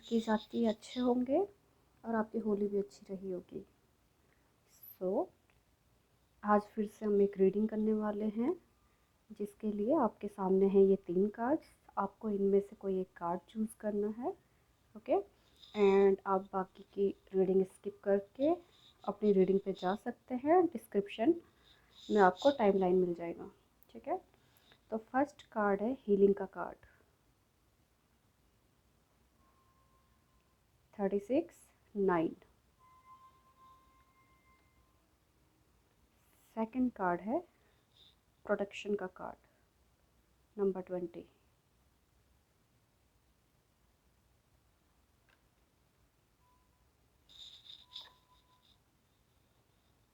की जाती अच्छे होंगे और आपकी होली भी अच्छी रही होगी। सो आज फिर से हम एक रीडिंग करने वाले हैं, जिसके लिए आपके सामने हैं ये 3 कार्ड्स। आपको इनमें से कोई एक कार्ड चूज़ करना है, ओके। एंड आप बाकी की रीडिंग स्किप करके अपनी रीडिंग पे जा सकते हैं। डिस्क्रिप्शन में आपको टाइमलाइन मिल जाएगा, ठीक है। तो फर्स्ट कार्ड है हीलिंग का कार्ड, 36 9। सेकंड कार्ड है प्रोटेक्शन का card, number 20।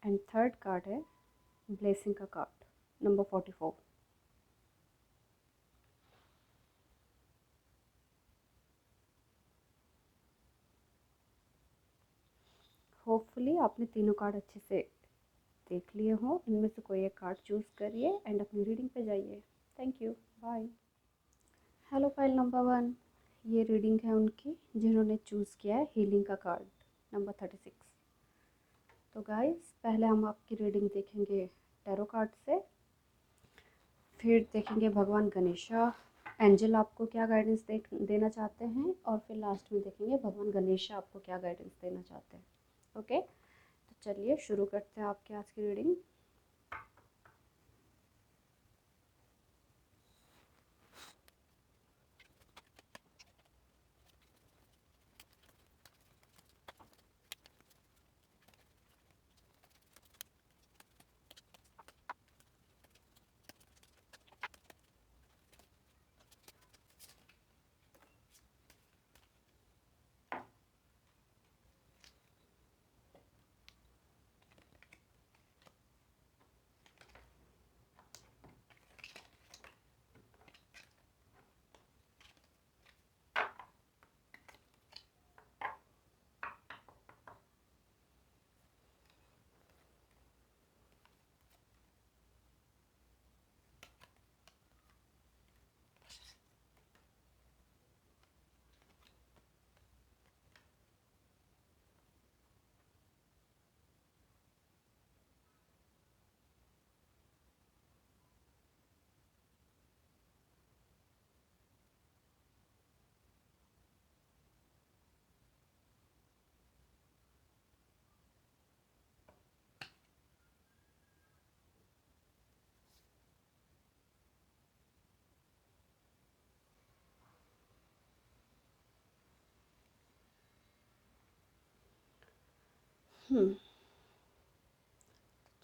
And third card है ब्लेसिंग का कार्ड, नंबर 44। होपफुली आपने तीनों कार्ड अच्छे से देख लिए हों। इनमें से कोई एक कार्ड चूज़ करिए एंड अपनी रीडिंग पे जाइए। Thank you, bye. Hello file number 1, ये रीडिंग है उनकी जिन्होंने चूज़ किया है हीलिंग का कार्ड, नंबर 36। तो गाइस, पहले हम आपकी रीडिंग देखेंगे टैरो कार्ड से, फिर देखेंगे भगवान गणेशा एंजल आपको क्या गाइडेंस देना चाहते हैं, और फिर लास्ट में देखेंगे भगवान गणेशा आपको क्या गाइडेंस देना चाहते हैं, ओके। तो चलिए शुरू करते हैं आपके आज की रीडिंग।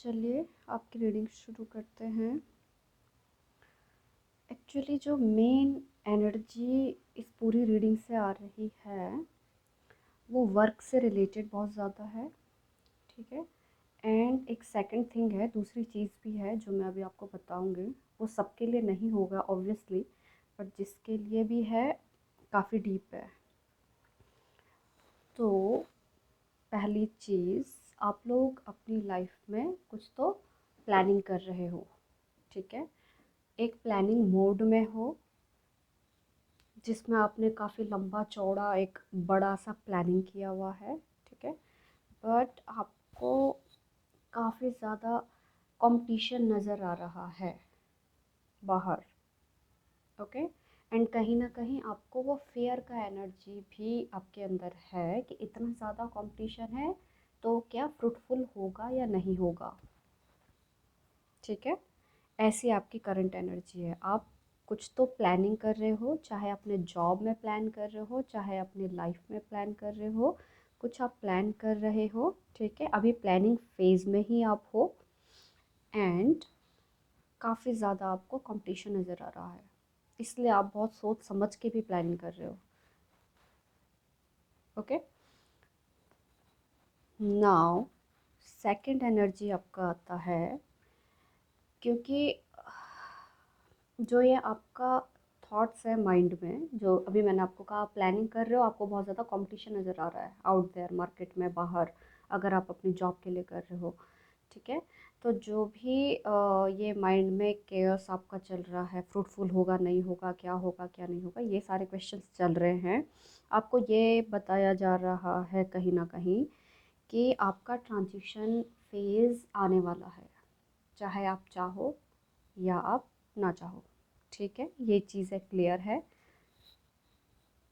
चलिए आपकी रीडिंग शुरू करते हैं। एक्चुअली जो मेन एनर्जी इस पूरी रीडिंग से आ रही है वो वर्क से रिलेटेड बहुत ज़्यादा है, ठीक है। एंड एक सेकंड थिंग है, दूसरी चीज़ भी है जो मैं अभी आपको बताऊंगी। वो सबके लिए नहीं होगा ऑब्वियसली, बट जिसके लिए भी है काफ़ी डीप है। तो पहली चीज़, आप लोग अपनी लाइफ में कुछ तो प्लानिंग कर रहे हो, ठीक है। एक प्लानिंग मोड में हो जिसमें आपने काफ़ी लंबा चौड़ा एक बड़ा सा प्लानिंग किया हुआ है, ठीक है। बट आपको काफ़ी ज़्यादा कंपटीशन नज़र आ रहा है बाहर, ओके। एंड कहीं ना कहीं आपको वो फेयर का एनर्जी भी आपके अंदर है कि इतना ज़्यादा कंपटीशन है तो क्या फ्रूटफुल होगा या नहीं होगा, ठीक है। ऐसी आपकी करंट एनर्जी है। आप कुछ तो प्लानिंग कर रहे हो, चाहे अपने जॉब में प्लान कर रहे हो, चाहे अपने लाइफ में प्लान कर रहे हो, कुछ आप प्लान कर रहे हो, ठीक है। अभी प्लानिंग फेज़ में ही आप हो एंड काफ़ी ज़्यादा आपको कंपटीशन नज़र आ रहा है, इसलिए आप बहुत सोच समझ के भी प्लानिंग कर रहे हो, ओके। नाउ सेकंड एनर्जी आपका आता है, क्योंकि जो ये आपका थॉट्स है माइंड में, जो अभी मैंने आपको कहा प्लानिंग कर रहे हो, आपको बहुत ज़्यादा कंपटीशन नज़र आ रहा है आउट देयर मार्केट में बाहर, अगर आप अपनी जॉब के लिए कर रहे हो, ठीक है। तो जो भी ये माइंड में केयर्स आपका चल रहा है, फ्रूटफुल होगा नहीं होगा, क्या नहीं होगा, ये सारे क्वेश्चंस चल रहे हैं, आपको ये बताया जा रहा है कहीं ना कहीं कि आपका ट्रांजिशन फेज़ आने वाला है, चाहे आप चाहो या आप ना चाहो। ठीक है, ये चीज़ें क्लियर है।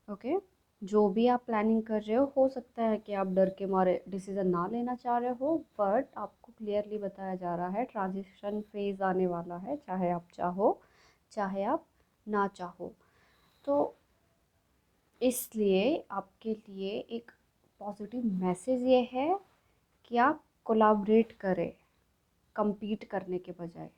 ओके। जो भी आप प्लानिंग कर रहे हो सकता है कि आप डर के मारे डिसीज़न ना लेना चाह रहे हो, बट आपको क्लियरली बताया जा रहा है ट्रांजिशन फेज़ आने वाला है, चाहे आप चाहो चाहे आप ना चाहो। तो इसलिए आपके लिए एक पॉजिटिव मैसेज ये है कि आप कोलैबोरेट करें, compete करने के बजाय।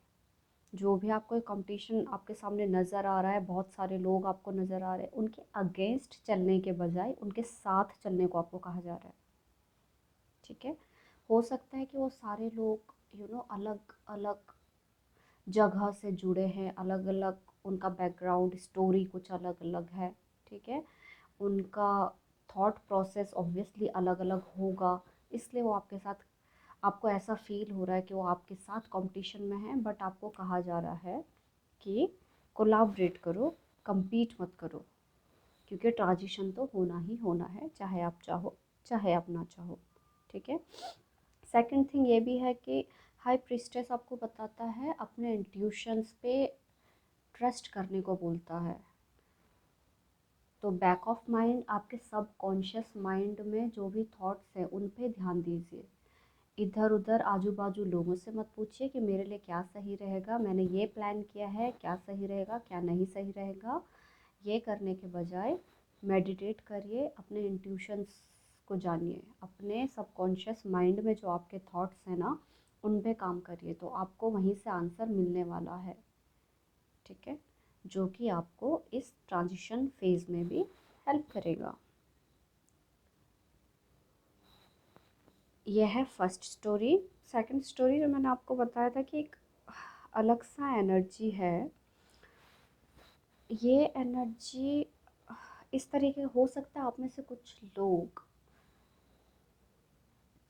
जो भी आपको कंपटीशन आपके सामने नज़र आ रहा है, बहुत सारे लोग आपको नज़र आ रहे हैं, उनके अगेंस्ट चलने के बजाय उनके साथ चलने को आपको कहा जा रहा है। ठीक है। हो सकता है कि वो सारे लोग अलग अलग जगह से जुड़े हैं, अलग अलग उनका बैकग्राउंड स्टोरी कुछ अलग अलग है। ठीक है। उनका थॉट प्रोसेस ऑब्वियसली अलग अलग होगा, इसलिए वो आपके साथ, आपको ऐसा फील हो रहा है कि वो आपके साथ कंपटीशन में है, बट आपको कहा जा रहा है कि कोलैबोरेट करो, compete मत करो, क्योंकि ट्रांजिशन तो होना ही होना है, चाहे आप चाहो चाहे आप ना चाहो। ठीक है। सेकंड थिंग ये भी है कि हाई प्रीस्टेस आपको बताता है अपने इंट्यूशंस पे ट्रस्ट करने को बोलता है। तो बैक ऑफ माइंड, आपके सब कॉन्शियस माइंड में जो भी थॉट्स हैं उन पे ध्यान दीजिए। इधर उधर आजू बाजू लोगों से मत पूछिए कि मेरे लिए क्या सही रहेगा, मैंने ये प्लान किया है, क्या सही रहेगा क्या नहीं सही रहेगा। ये करने के बजाय मेडिटेट करिए, अपने इंट्यूशंस को जानिए, अपने सबकॉन्शियस माइंड में जो आपके थॉट्स हैं ना, उन पे काम करिए, तो आपको वहीं से आंसर मिलने वाला है। ठीक है। जो कि आपको इस ट्रांजिशन फेज़ में भी हेल्प करेगा। यह है फर्स्ट स्टोरी। सेकंड स्टोरी जो मैंने आपको बताया था कि एक अलग सा एनर्जी है, ये एनर्जी इस तरीके हो सकता है आप में से कुछ लोग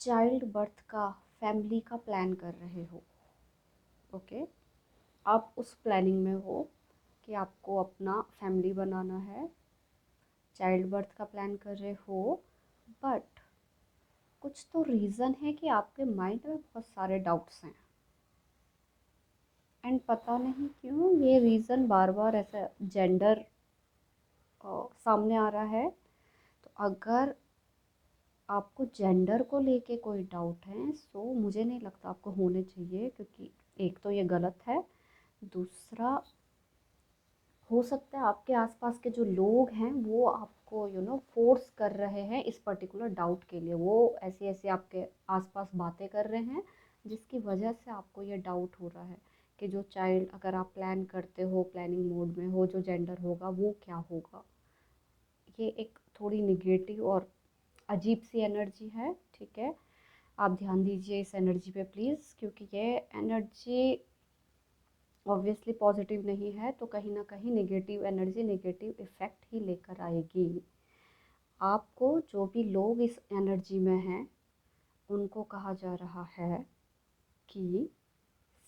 चाइल्ड बर्थ का, फैमिली का प्लान कर रहे हो। ओके। आप उस प्लानिंग में हो कि आपको अपना फैमिली बनाना है, चाइल्ड बर्थ का प्लान कर रहे हो, बट कुछ तो रीज़न है कि आपके माइंड में बहुत सारे डाउट्स हैं, एंड पता नहीं क्यों ये रीज़न बार बार ऐसा जेंडर सामने आ रहा है। तो अगर आपको जेंडर को लेके कोई डाउट है, सो मुझे नहीं लगता आपको होने चाहिए, क्योंकि एक तो ये गलत है, दूसरा हो सकता है आपके आसपास के जो लोग हैं वो आपको फोर्स कर रहे हैं इस पर्टिकुलर डाउट के लिए, वो ऐसी ऐसी आपके आसपास बातें कर रहे हैं जिसकी वजह से आपको ये डाउट हो रहा है कि जो चाइल्ड, अगर आप प्लान करते हो, प्लानिंग मोड में हो, जो जेंडर होगा वो क्या होगा। ये एक थोड़ी निगेटिव और अजीब सी एनर्जी है। ठीक है। आप ध्यान दीजिए इस एनर्जी पे प्लीज़, क्योंकि ये एनर्जी ऑब्वियसली पॉजिटिव नहीं है, तो कहीं ना कहीं नेगेटिव एनर्जी नेगेटिव इफ़ेक्ट ही लेकर आएगी। आपको जो भी लोग इस एनर्जी में हैं उनको कहा जा रहा है कि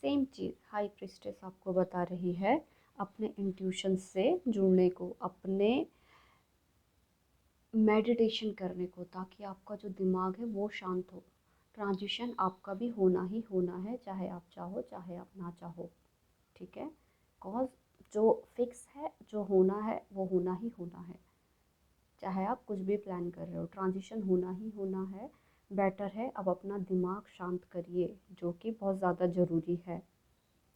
सेम चीज़ हाई प्रिस्टेस आपको बता रही है, अपने इंट्यूशन से जुड़ने को, अपने मेडिटेशन करने को, ताकि आपका जो दिमाग है वो शांत हो। ट्रांजिशन आपका भी होना ही होना है, चाहे आप चाहो चाहे आप ना चाहो। ठीक है। कॉज जो फिक्स है, जो होना है वो होना ही होना है, चाहे आप कुछ भी प्लान कर रहे हो, ट्रांजिशन होना ही होना है। बेटर है अब अपना दिमाग शांत करिए, जो कि बहुत ज़्यादा ज़रूरी है।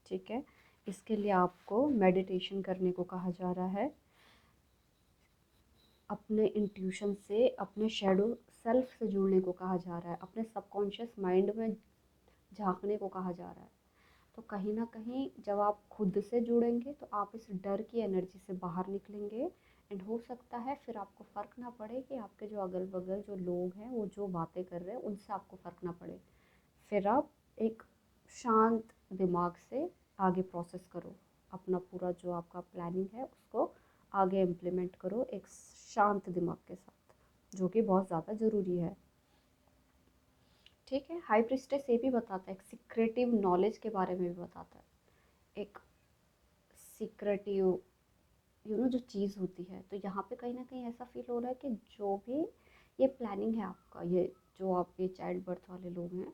ठीक है। इसके लिए आपको मेडिटेशन करने को कहा जा रहा है, अपने इंट्यूशन से, अपने शैडो सेल्फ से जुड़ने को कहा जा रहा है, अपने सबकॉन्शियस माइंड में झांकने को कहा जा रहा है। तो कहीं ना कहीं जब आप खुद से जुड़ेंगे तो आप इस डर की एनर्जी से बाहर निकलेंगे, एंड हो सकता है फिर आपको फ़र्क ना पड़े कि आपके जो अगल बगल जो लोग हैं वो जो बातें कर रहे हैं उनसे आपको फ़र्क ना पड़े। फिर आप एक शांत दिमाग से आगे प्रोसेस करो, अपना पूरा जो आपका प्लानिंग है उसको आगे इम्प्लीमेंट करो एक शांत दिमाग के साथ, जो कि बहुत ज़्यादा ज़रूरी है। ठीक है। हाई प्रीस्टेस ये भी बताता है, एक सीक्रेटिव नॉलेज के बारे में भी बताता है, एक सीक्रेटिव जो चीज़ होती है। तो यहाँ पे कहीं ना कहीं ऐसा फील हो रहा है कि जो भी ये प्लानिंग है आपका, ये जो आपके चाइल्ड बर्थ वाले लोग हैं,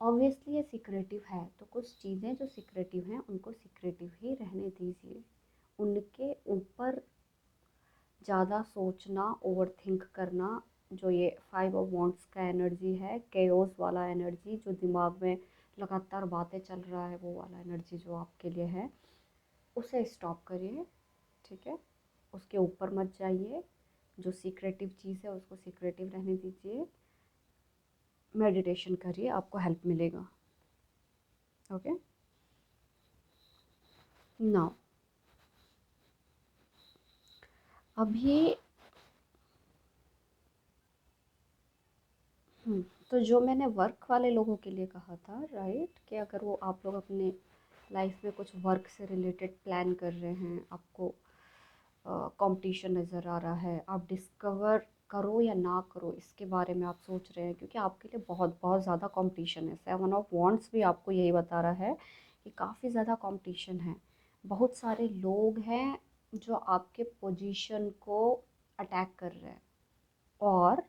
ऑब्वियसली ये सीक्रेटिव है। तो कुछ चीज़ें जो सीक्रेटिव हैं उनको सीक्रेटिव ही रहने दीजिए। उनके ऊपर ज़्यादा सोचना, ओवर थिंक करना, जो ये 5 ऑफ वांड्स का एनर्जी है, केओस वाला एनर्जी, जो दिमाग में लगातार बातें चल रहा है, वो वाला एनर्जी जो आपके लिए है, उसे स्टॉप करिए। ठीक है, उसके ऊपर मत जाइए। जो सीक्रेटिव चीज़ है उसको सीक्रेटिव रहने दीजिए। मेडिटेशन करिए, आपको हेल्प मिलेगा। ओके, नाउ अभी तो जो मैंने वर्क वाले लोगों के लिए कहा था, राइट, कि अगर वो आप लोग अपने लाइफ में कुछ वर्क से रिलेटेड प्लान कर रहे हैं, आपको कंपटीशन नज़र आ रहा है, आप डिस्कवर करो या ना करो इसके बारे में आप सोच रहे हैं, क्योंकि आपके लिए बहुत बहुत ज़्यादा कंपटीशन है। 7 ऑफ वांड्स भी आपको यही बता रहा है कि काफ़ी ज़्यादा कंपटीशन है। बहुत सारे लोग हैं जो आपके पोजीशन को अटैक कर रहे हैं, और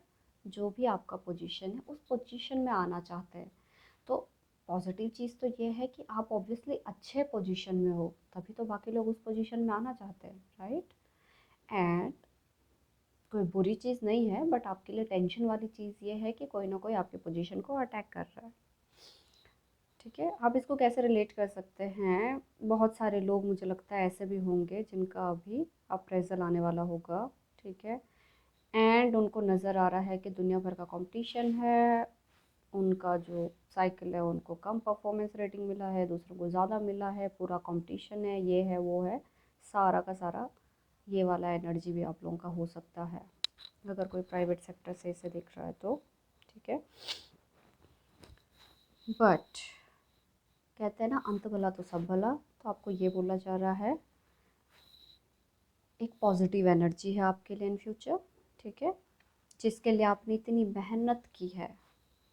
जो भी आपका पोजीशन है उस पोजीशन में आना चाहते हैं। तो पॉजिटिव चीज़ तो ये है कि आप ऑब्वियसली अच्छे पोजीशन में हो, तभी तो बाकी लोग उस पोजीशन में आना चाहते हैं, राइट। एंड कोई बुरी चीज़ नहीं है, बट आपके लिए टेंशन वाली चीज़ ये है कि कोई ना कोई आपके पोजीशन को अटैक कर रहा है। ठीक है, आप इसको कैसे रिलेट कर सकते हैं? बहुत सारे लोग मुझे लगता है ऐसे भी होंगे जिनका अभी अप्रेजल आने वाला होगा। ठीक है, एंड उनको नज़र आ रहा है कि दुनिया भर का कंपटीशन है, उनका जो साइकिल है उनको कम परफॉर्मेंस रेटिंग मिला है, दूसरों को ज़्यादा मिला है, पूरा कंपटीशन है, ये है वो है, सारा का सारा ये वाला एनर्जी भी आप लोगों का हो सकता है, अगर कोई प्राइवेट सेक्टर से इसे देख रहा है तो। ठीक है, बट कहते हैं ना, अंत भला तो सब भला। तो आपको ये बोला जा रहा है, एक पॉजिटिव एनर्जी है आपके लिए इन फ्यूचर। ठीक है, जिसके लिए आपने इतनी मेहनत की है,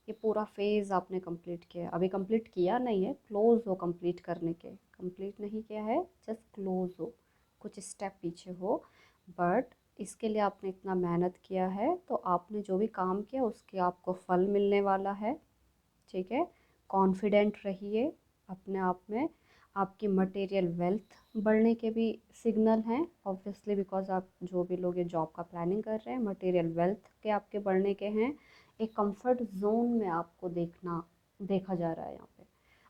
ये पूरा फेज़ आपने कंप्लीट किया है। अभी कंप्लीट किया नहीं है, क्लोज हो कंप्लीट करने के, कंप्लीट नहीं किया है, जस्ट क्लोज हो, कुछ स्टेप पीछे हो। बट इसके लिए आपने इतना मेहनत किया है, तो आपने जो भी काम किया उसके आपको फल मिलने वाला है। ठीक है, कॉन्फिडेंट रहिए अपने आप में। आपकी मटेरियल वेल्थ बढ़ने के भी सिग्नल हैं, ऑब्वियसली, बिकॉज आप जो भी लोग ये जॉब का प्लानिंग कर रहे हैं, मटेरियल वेल्थ के आपके बढ़ने के हैं। एक कंफर्ट जोन में आपको देखा जा रहा है यहाँ पे।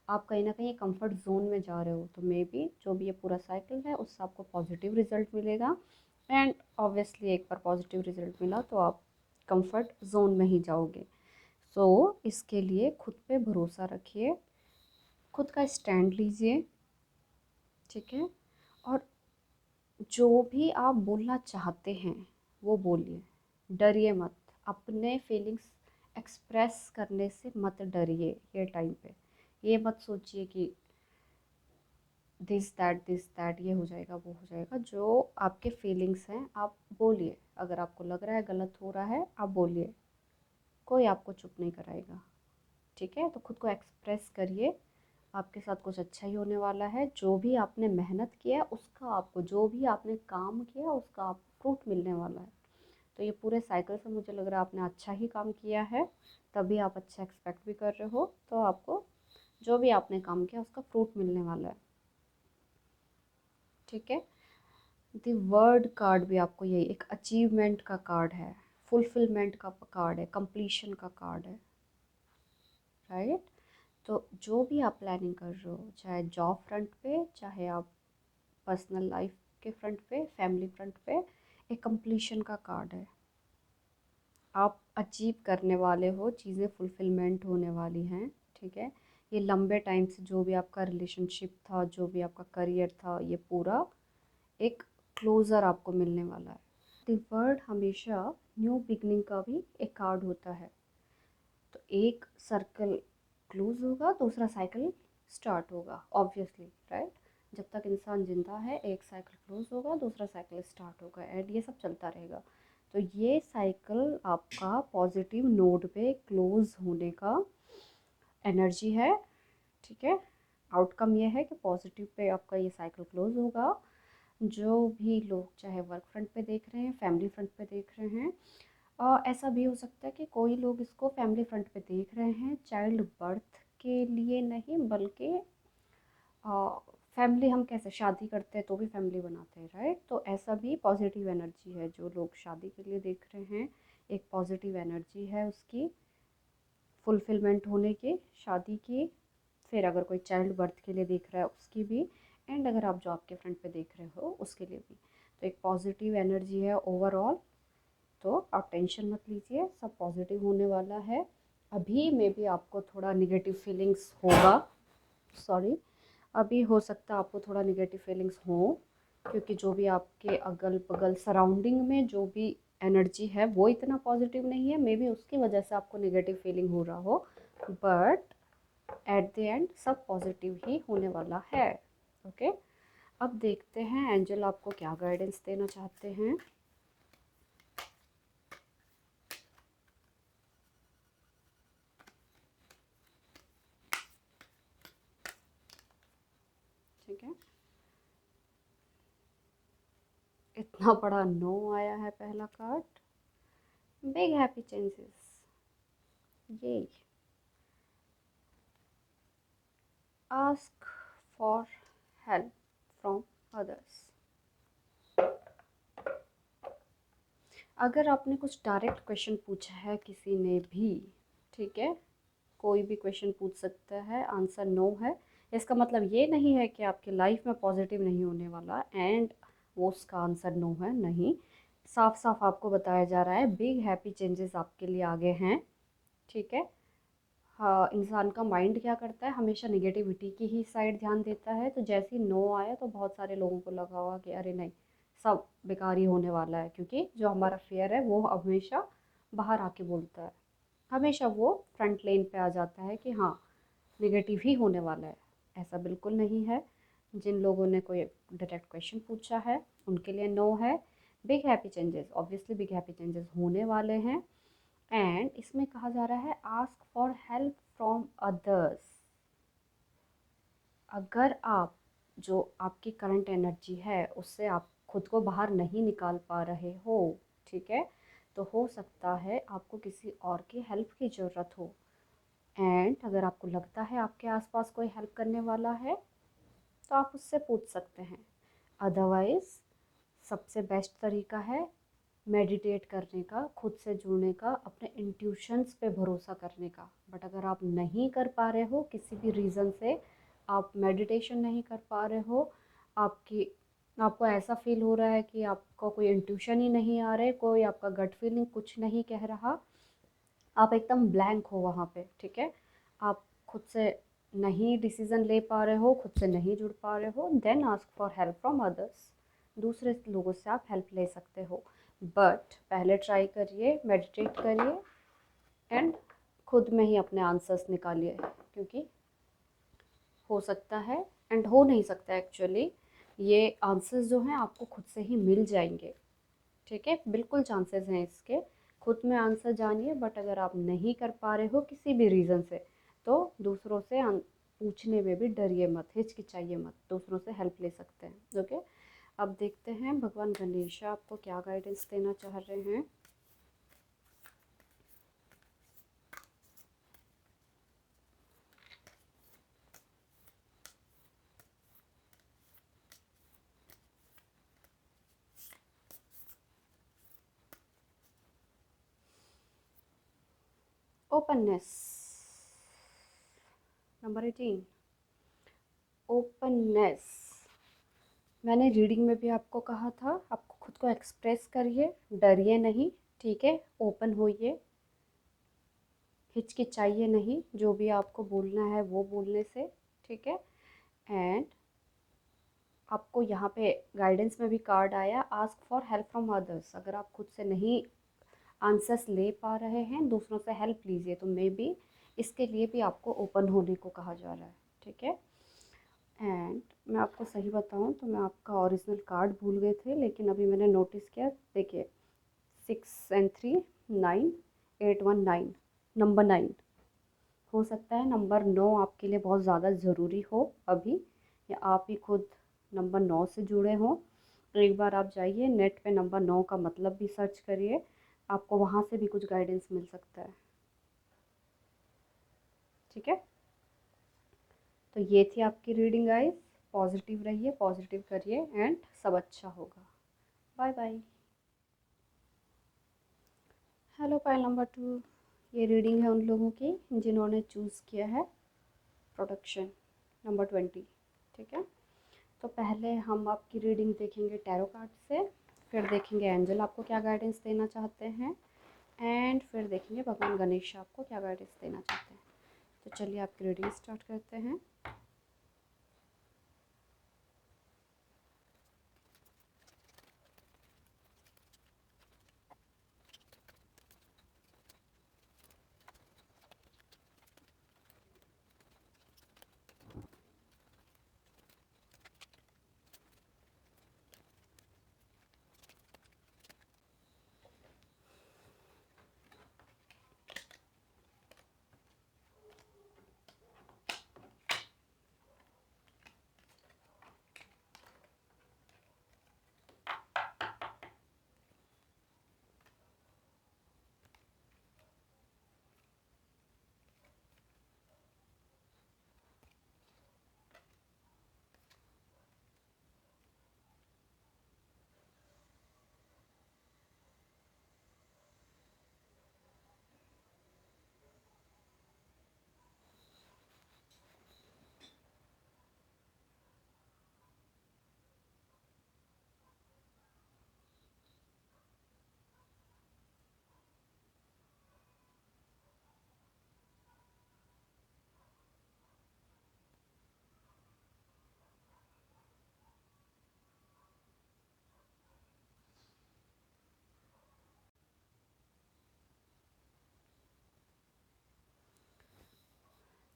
आप कहीं ना कहीं कंफर्ट जोन में जा रहे हो, तो मे बी जो भी ये पूरा साइकिल है उससे आपको पॉजिटिव रिजल्ट मिलेगा। एंड ऑब्वियसली एक बार पॉजिटिव रिजल्ट मिला तो आप कंफर्ट जोन में ही जाओगे। सो इसके लिए खुद पे भरोसा रखिए, खुद का स्टैंड लीजिए। ठीक है, और जो भी आप बोलना चाहते हैं वो बोलिए, डरिए मत। अपने फीलिंग्स एक्सप्रेस करने से मत डरिए। ये टाइम पे ये मत सोचिए कि दिस दैट ये हो जाएगा वो हो जाएगा। जो आपके फीलिंग्स हैं आप बोलिए। अगर आपको लग रहा है गलत हो रहा है, आप बोलिए, कोई आपको चुप नहीं कराएगा। ठीक है, तो खुद को एक्सप्रेस करिए। आपके साथ कुछ अच्छा ही होने वाला है। जो भी आपने मेहनत किया है उसका आपको, जो भी आपने काम किया उसका आपको फ्रूट मिलने वाला है। तो ये पूरे साइकिल से मुझे लग रहा है आपने अच्छा ही काम किया है, तभी आप अच्छा एक्सपेक्ट भी कर रहे हो। तो आपको जो भी आपने काम किया उसका फ्रूट मिलने वाला है। ठीक है, द वर्ड कार्ड भी आपको यही एक अचीवमेंट का कार्ड है, फुलफिलमेंट का कार्ड है, कंप्लीशन का कार्ड है, राइट। तो जो भी आप प्लानिंग कर रहे हो, चाहे जॉब फ्रंट पे, चाहे आप पर्सनल लाइफ के फ्रंट पे, फैमिली फ्रंट पे, एक कंप्लीशन का कार्ड है। आप अचीव करने वाले हो, चीज़ें फुलफिलमेंट होने वाली हैं। ठीक है, ये लंबे टाइम से जो भी आपका रिलेशनशिप था, जो भी आपका करियर था, ये पूरा एक क्लोज़र आपको मिलने वाला है। द वर्ड हमेशा न्यू बिगनिंग का भी एक कार्ड होता है। तो एक सर्कल क्लोज होगा, दूसरा साइकिल स्टार्ट होगा, ऑब्वियसली, राइट। जब तक इंसान जिंदा है एक साइकिल क्लोज होगा, दूसरा साइकिल स्टार्ट होगा, एंड ये सब चलता रहेगा। तो ये साइकिल आपका पॉजिटिव नोट पे क्लोज होने का एनर्जी है, ठीक है। आउटकम ये है कि पॉजिटिव पे आपका ये साइकिल क्लोज होगा। जो भी लोग चाहे वर्क फ्रंट पे देख रहे हैं, फैमिली फ्रंट पे देख रहे हैं, ऐसा भी हो सकता है कि कोई लोग इसको फैमिली फ्रंट पे देख रहे हैं, चाइल्ड बर्थ के लिए नहीं, बल्कि फैमिली हम कैसे शादी करते हैं तो भी फैमिली बनाते हैं, राइट। तो ऐसा भी पॉजिटिव एनर्जी है। जो लोग शादी के लिए देख रहे हैं, एक पॉजिटिव एनर्जी है उसकी फुलफिलमेंट होने की, शादी की। फिर अगर कोई चाइल्ड बर्थ के लिए देख रहा है उसकी भी, एंड अगर आप जॉब के फ्रंट पे देख रहे हो उसके लिए भी। तो एक पॉजिटिव एनर्जी है ओवरऑल। तो आप टेंशन मत लीजिए, सब पॉजिटिव होने वाला है। अभी मे बी आपको थोड़ा निगेटिव फीलिंग्स होगा, सॉरी, अभी हो सकता है आपको थोड़ा निगेटिव फीलिंग्स हो, क्योंकि जो भी आपके अगल बगल सराउंडिंग में जो भी एनर्जी है वो इतना पॉजिटिव नहीं है, मे बी उसकी वजह से आपको निगेटिव फीलिंग हो रहा हो। बट एट द एंड सब पॉजिटिव ही होने वाला है। ओके, अब देखते हैं एंजल आपको क्या गाइडेंस देना चाहते हैं। ठीक है, इतना बड़ा नो आया है पहला कार्ड, बिग हैप्पी चेंजेस, ये ask for help from others. अगर आपने कुछ डायरेक्ट क्वेश्चन पूछा है किसी ने भी, ठीक है, कोई भी क्वेश्चन पूछ सकता है, आंसर नो है, इसका मतलब ये नहीं है कि आपकी लाइफ में पॉजिटिव नहीं होने वाला एंड वो उसका आंसर नो है, नहीं। साफ साफ आपको बताया जा रहा है बिग हैप्पी चेंजेस आपके लिए आगे हैं, ठीक है। हाँ, इंसान का माइंड क्या करता है, हमेशा नेगेटिविटी की ही साइड ध्यान देता है। तो जैसे ही नो आया तो बहुत सारे लोगों को लगा होगा कि अरे नहीं, सब बेकार ही होने वाला है, क्योंकि जो हमारा फेयर है वो हमेशा बाहर आके बोलता है, हमेशा वो फ्रंट लेन पे आ जाता है कि हाँ नेगेटिव ही होने वाला है। ऐसा बिल्कुल नहीं है। जिन लोगों ने कोई डायरेक्ट क्वेश्चन पूछा है उनके लिए नो है। Big happy changes, obviously big happy changes होने वाले हैं। एंड इसमें कहा जा रहा है ask for help from others. अगर आप जो आपकी करंट एनर्जी है उससे आप खुद को बाहर नहीं निकाल पा रहे हो, ठीक है, तो हो सकता है आपको किसी और की हेल्प की ज़रूरत हो। एंड अगर आपको लगता है आपके आसपास कोई हेल्प करने वाला है तो आप उससे पूछ सकते हैं। अदरवाइज़ सबसे बेस्ट तरीका है मेडिटेट करने का, खुद से जुड़ने का, अपने इंट्यूशंस पे भरोसा करने का। बट अगर आप नहीं कर पा रहे हो किसी भी रीज़न से, आप मेडिटेशन नहीं कर पा रहे हो, आपकी आपको ऐसा फील हो रहा है कि आपको कोई इंट्यूशन ही नहीं आ रहे, कोई आपका गट फीलिंग कुछ नहीं कह रहा, आप एकदम ब्लैंक हो वहाँ पे, ठीक है, आप खुद से नहीं डिसीज़न ले पा रहे हो, खुद से नहीं जुड़ पा रहे हो, then ask for help from others. दूसरे लोगों से आप हेल्प ले सकते हो। बट पहले ट्राई करिए, मेडिटेट करिए एंड खुद में ही अपने आंसर्स निकालिए, क्योंकि हो सकता है एंड हो नहीं सकता एक्चुअली, ये आंसर्स जो हैं आपको खुद से ही मिल जाएंगे, ठीक है, बिल्कुल चांसेस हैं इसके। खुद में आंसर जानिए। बट अगर आप नहीं कर पा रहे हो किसी भी रीज़न से, तो दूसरों से पूछने में भी डरिए मत, हिचकिचाइए मत, दूसरों से हेल्प ले सकते हैं। ओके, अब देखते हैं भगवान गणेश आपको क्या गाइडेंस देना चाह रहे हैं। Openness, number 18, openness. मैंने रीडिंग में भी आपको कहा था आपको खुद को एक्सप्रेस करिए, डरिए नहीं, ठीक है, ओपन होइए, हिचकिचाइए नहीं, जो भी आपको बोलना है वो बोलने से, ठीक है। एंड आपको यहाँ पे गाइडेंस में भी कार्ड आया ask for help from others. अगर आप खुद से नहीं आंसर्स ले पा रहे हैं, दूसरों से हेल्प लीजिए, तो मे बी इसके लिए भी आपको ओपन होने को कहा जा रहा है, ठीक है। एंड मैं आपको सही बताऊं तो मैं आपका ओरिजिनल कार्ड भूल गए थे, लेकिन अभी मैंने नोटिस किया, देखिए 6 and 3 9, 8 1 9, नंबर 9, हो सकता है नंबर 9 आपके लिए बहुत ज़्यादा ज़रूरी हो अभी, या आप ही खुद नंबर 9 से जुड़े हों। तो एक बार आप जाइए नेट पे नंबर 9 का मतलब भी सर्च करिए, आपको वहाँ से भी कुछ गाइडेंस मिल सकता है। ठीक है, तो ये थी आपकी रीडिंग गाइस। पॉजिटिव रहिए, पॉजिटिव करिए एंड सब अच्छा होगा। Bye bye. Hello file number 2, ये रीडिंग है उन लोगों की जिन्होंने चूज़ किया है प्रोडक्शन नंबर 20। ठीक है, तो पहले हम आपकी रीडिंग देखेंगे टैरो कार्ड से, फिर देखेंगे एंजल आपको क्या गाइडेंस देना चाहते हैं, एंड फिर देखेंगे भगवान गणेश आपको क्या गाइडेंस देना चाहते हैं। तो चलिए आपकी रीडिंग स्टार्ट करते हैं।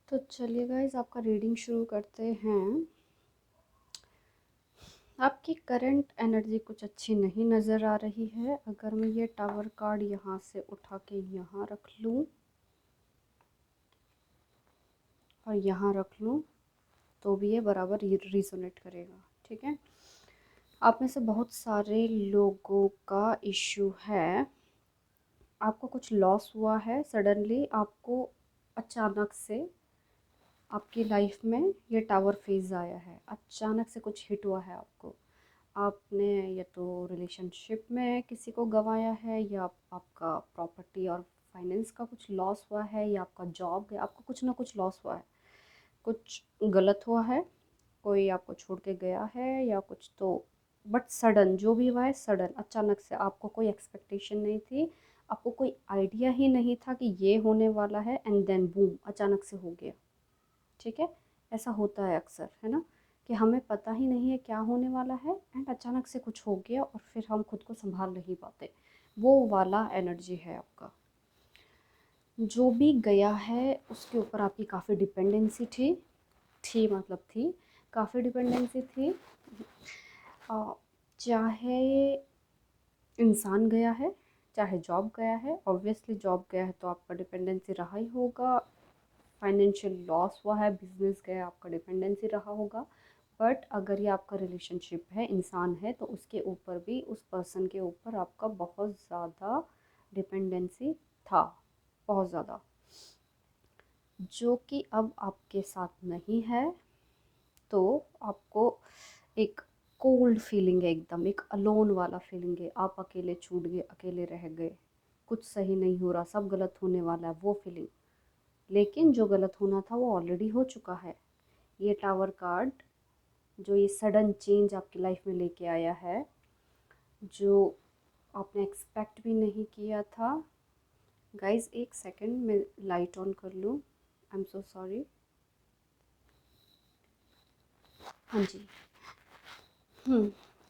तो चलिए गाइज आपका रीडिंग शुरू करते हैं। आपकी करंट एनर्जी कुछ अच्छी नहीं नज़र आ रही है। अगर मैं ये टावर कार्ड यहाँ से उठा के यहाँ रख लूँ और यहाँ रख लूँ तो भी ये बराबर रिजोनेट करेगा। ठीक है, आप में से बहुत सारे लोगों का इशू है, आपको कुछ लॉस हुआ है सडनली, आपको अचानक से आपकी लाइफ में ये टावर फेज आया है, अचानक से कुछ हिट हुआ है आपको। आपने या तो रिलेशनशिप में किसी को गंवाया है, या आपका प्रॉपर्टी और फाइनेंस का कुछ लॉस हुआ है, या आपका जॉब गया, आपको कुछ ना कुछ लॉस हुआ है, कुछ गलत हुआ है, कोई आपको छोड़ के गया है या कुछ। तो बट सडन जो भी हुआ है, सडन अचानक से, आपको कोई एक्सपेक्टेशन नहीं थी, आपको कोई आइडिया ही नहीं था कि ये होने वाला है, एंड देन बूम अचानक से हो गया। ठीक है, ऐसा होता है अक्सर, है ना, कि हमें पता ही नहीं है क्या होने वाला है एंड अचानक से कुछ हो गया और फिर हम खुद को संभाल नहीं पाते। वो वाला एनर्जी है आपका। जो भी गया है उसके ऊपर आपकी काफ़ी डिपेंडेंसी थी मतलब थी, काफ़ी डिपेंडेंसी थी। चाहे इंसान गया है, चाहे जॉब गया है, ऑब्वियसली जॉब गया है तो आपका डिपेंडेंसी रहा ही होगा, फाइनेंशियल लॉस हुआ है, बिजनेस गया, आपका डिपेंडेंसी रहा होगा। बट अगर ये आपका रिलेशनशिप है, इंसान है, तो उसके ऊपर भी, उस पर्सन के ऊपर आपका बहुत ज़्यादा डिपेंडेंसी था, बहुत ज़्यादा, जो कि अब आपके साथ नहीं है। तो आपको एक कोल्ड फीलिंग है, एकदम एक अलोन वाला फीलिंग है, आप अकेले छूट गए, अकेले रह गए, कुछ सही नहीं हो रहा, सब गलत होने वाला है, वो फीलिंग। लेकिन जो गलत होना था वो ऑलरेडी हो चुका है। ये टावर कार्ड जो ये सडन चेंज आपकी लाइफ में लेके आया है, जो आपने एक्सपेक्ट भी नहीं किया था। गाइस एक सेकंड, मैं लाइट ऑन कर लूँ, आई एम सो सॉरी। हाँ जी।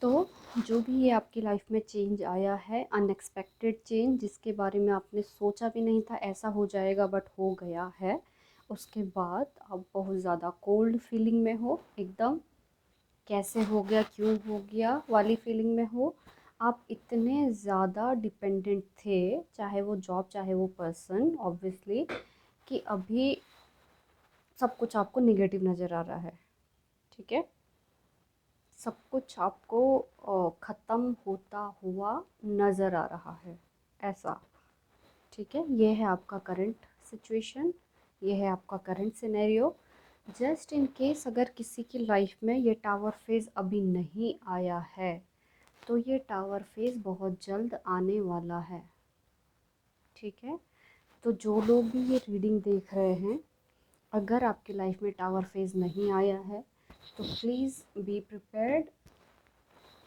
तो जो भी ये आपकी लाइफ में चेंज आया है, अनएक्सपेक्टेड चेंज, जिसके बारे में आपने सोचा भी नहीं था ऐसा हो जाएगा, बट हो गया है, उसके बाद आप बहुत ज़्यादा कोल्ड फीलिंग में हो, एकदम कैसे हो गया, क्यों हो गया वाली फीलिंग में हो। आप इतने ज़्यादा डिपेंडेंट थे, चाहे वो जॉब चाहे वो पर्सन, ऑब्वियसली, कि अभी सब कुछ आपको नेगेटिव नज़र आ रहा है, ठीक है। सब कुछ आपको ख़त्म होता हुआ नज़र आ रहा है, ऐसा, ठीक है। ये है आपका करंट सिचुएशन, ये है आपका current scenario. Just in case अगर किसी की लाइफ में ये टावर फेज़ अभी नहीं आया है, तो ये टावर फेज़ बहुत जल्द आने वाला है, ठीक है। तो जो लोग भी ये रीडिंग देख रहे हैं, अगर आपकी लाइफ में टावर फेज़ नहीं आया है, तो please be prepared,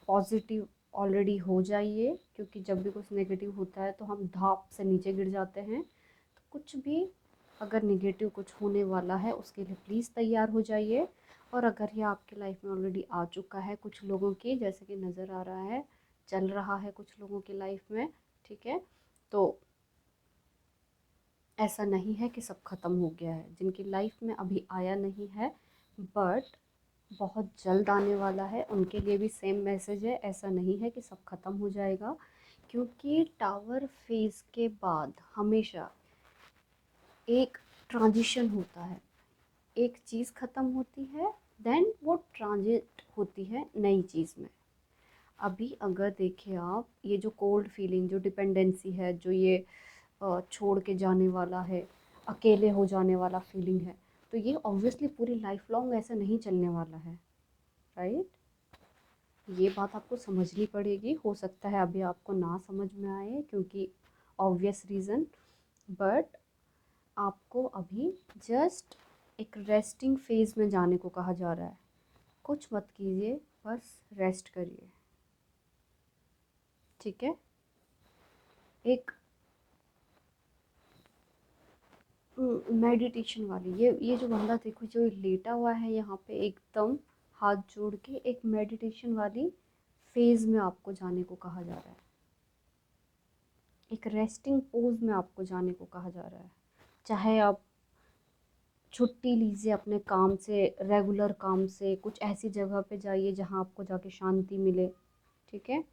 positive already हो जाइए, क्योंकि जब भी कुछ नेगेटिव होता है तो हम धाप से नीचे गिर जाते हैं। तो कुछ भी अगर नेगेटिव कुछ होने वाला है, उसके लिए प्लीज़ तैयार हो जाइए। और अगर ये आपकी लाइफ में ऑलरेडी आ चुका है कुछ लोगों की, जैसे कि नज़र आ रहा है, चल रहा है कुछ लोगों की लाइफ में, ठीक है, तो ऐसा नहीं है कि सब ख़त्म हो गया है। जिनकी लाइफ में अभी आया नहीं है बट बहुत जल्द आने वाला है, उनके लिए भी सेम मैसेज है। ऐसा नहीं है कि सब ख़त्म हो जाएगा, क्योंकि टावर फेज़ के बाद हमेशा एक ट्रांजिशन होता है। एक चीज़ ख़त्म होती है, देन वो ट्रांजिट होती है नई चीज़ में। अभी अगर देखिए आप, ये जो कोल्ड फीलिंग, जो डिपेंडेंसी है, जो ये छोड़ के जाने वाला है, अकेले हो जाने वाला फीलिंग है, तो ये ऑब्वियसली पूरी लाइफ लॉन्ग ऐसे नहीं चलने वाला है, राइट। ये बात आपको समझनी पड़ेगी। हो सकता है अभी आपको ना समझ में आए, क्योंकि ऑब्वियस रीज़न, बट आपको अभी जस्ट एक रेस्टिंग फेज़ में जाने को कहा जा रहा है। कुछ मत कीजिए, बस रेस्ट करिए, ठीक है। एक मेडिटेशन वाली, ये जो बंदा देखो जो लेटा हुआ है यहाँ पे एकदम हाथ जोड़ के, एक मेडिटेशन वाली फेज़ में आपको जाने को कहा जा रहा है। एक रेस्टिंग पोज में आपको जाने को कहा जा रहा है। चाहे आप छुट्टी लीजिए अपने काम से, रेगुलर काम से, कुछ ऐसी जगह पे जाइए जहाँ आपको जाके शांति मिले, ठीक है।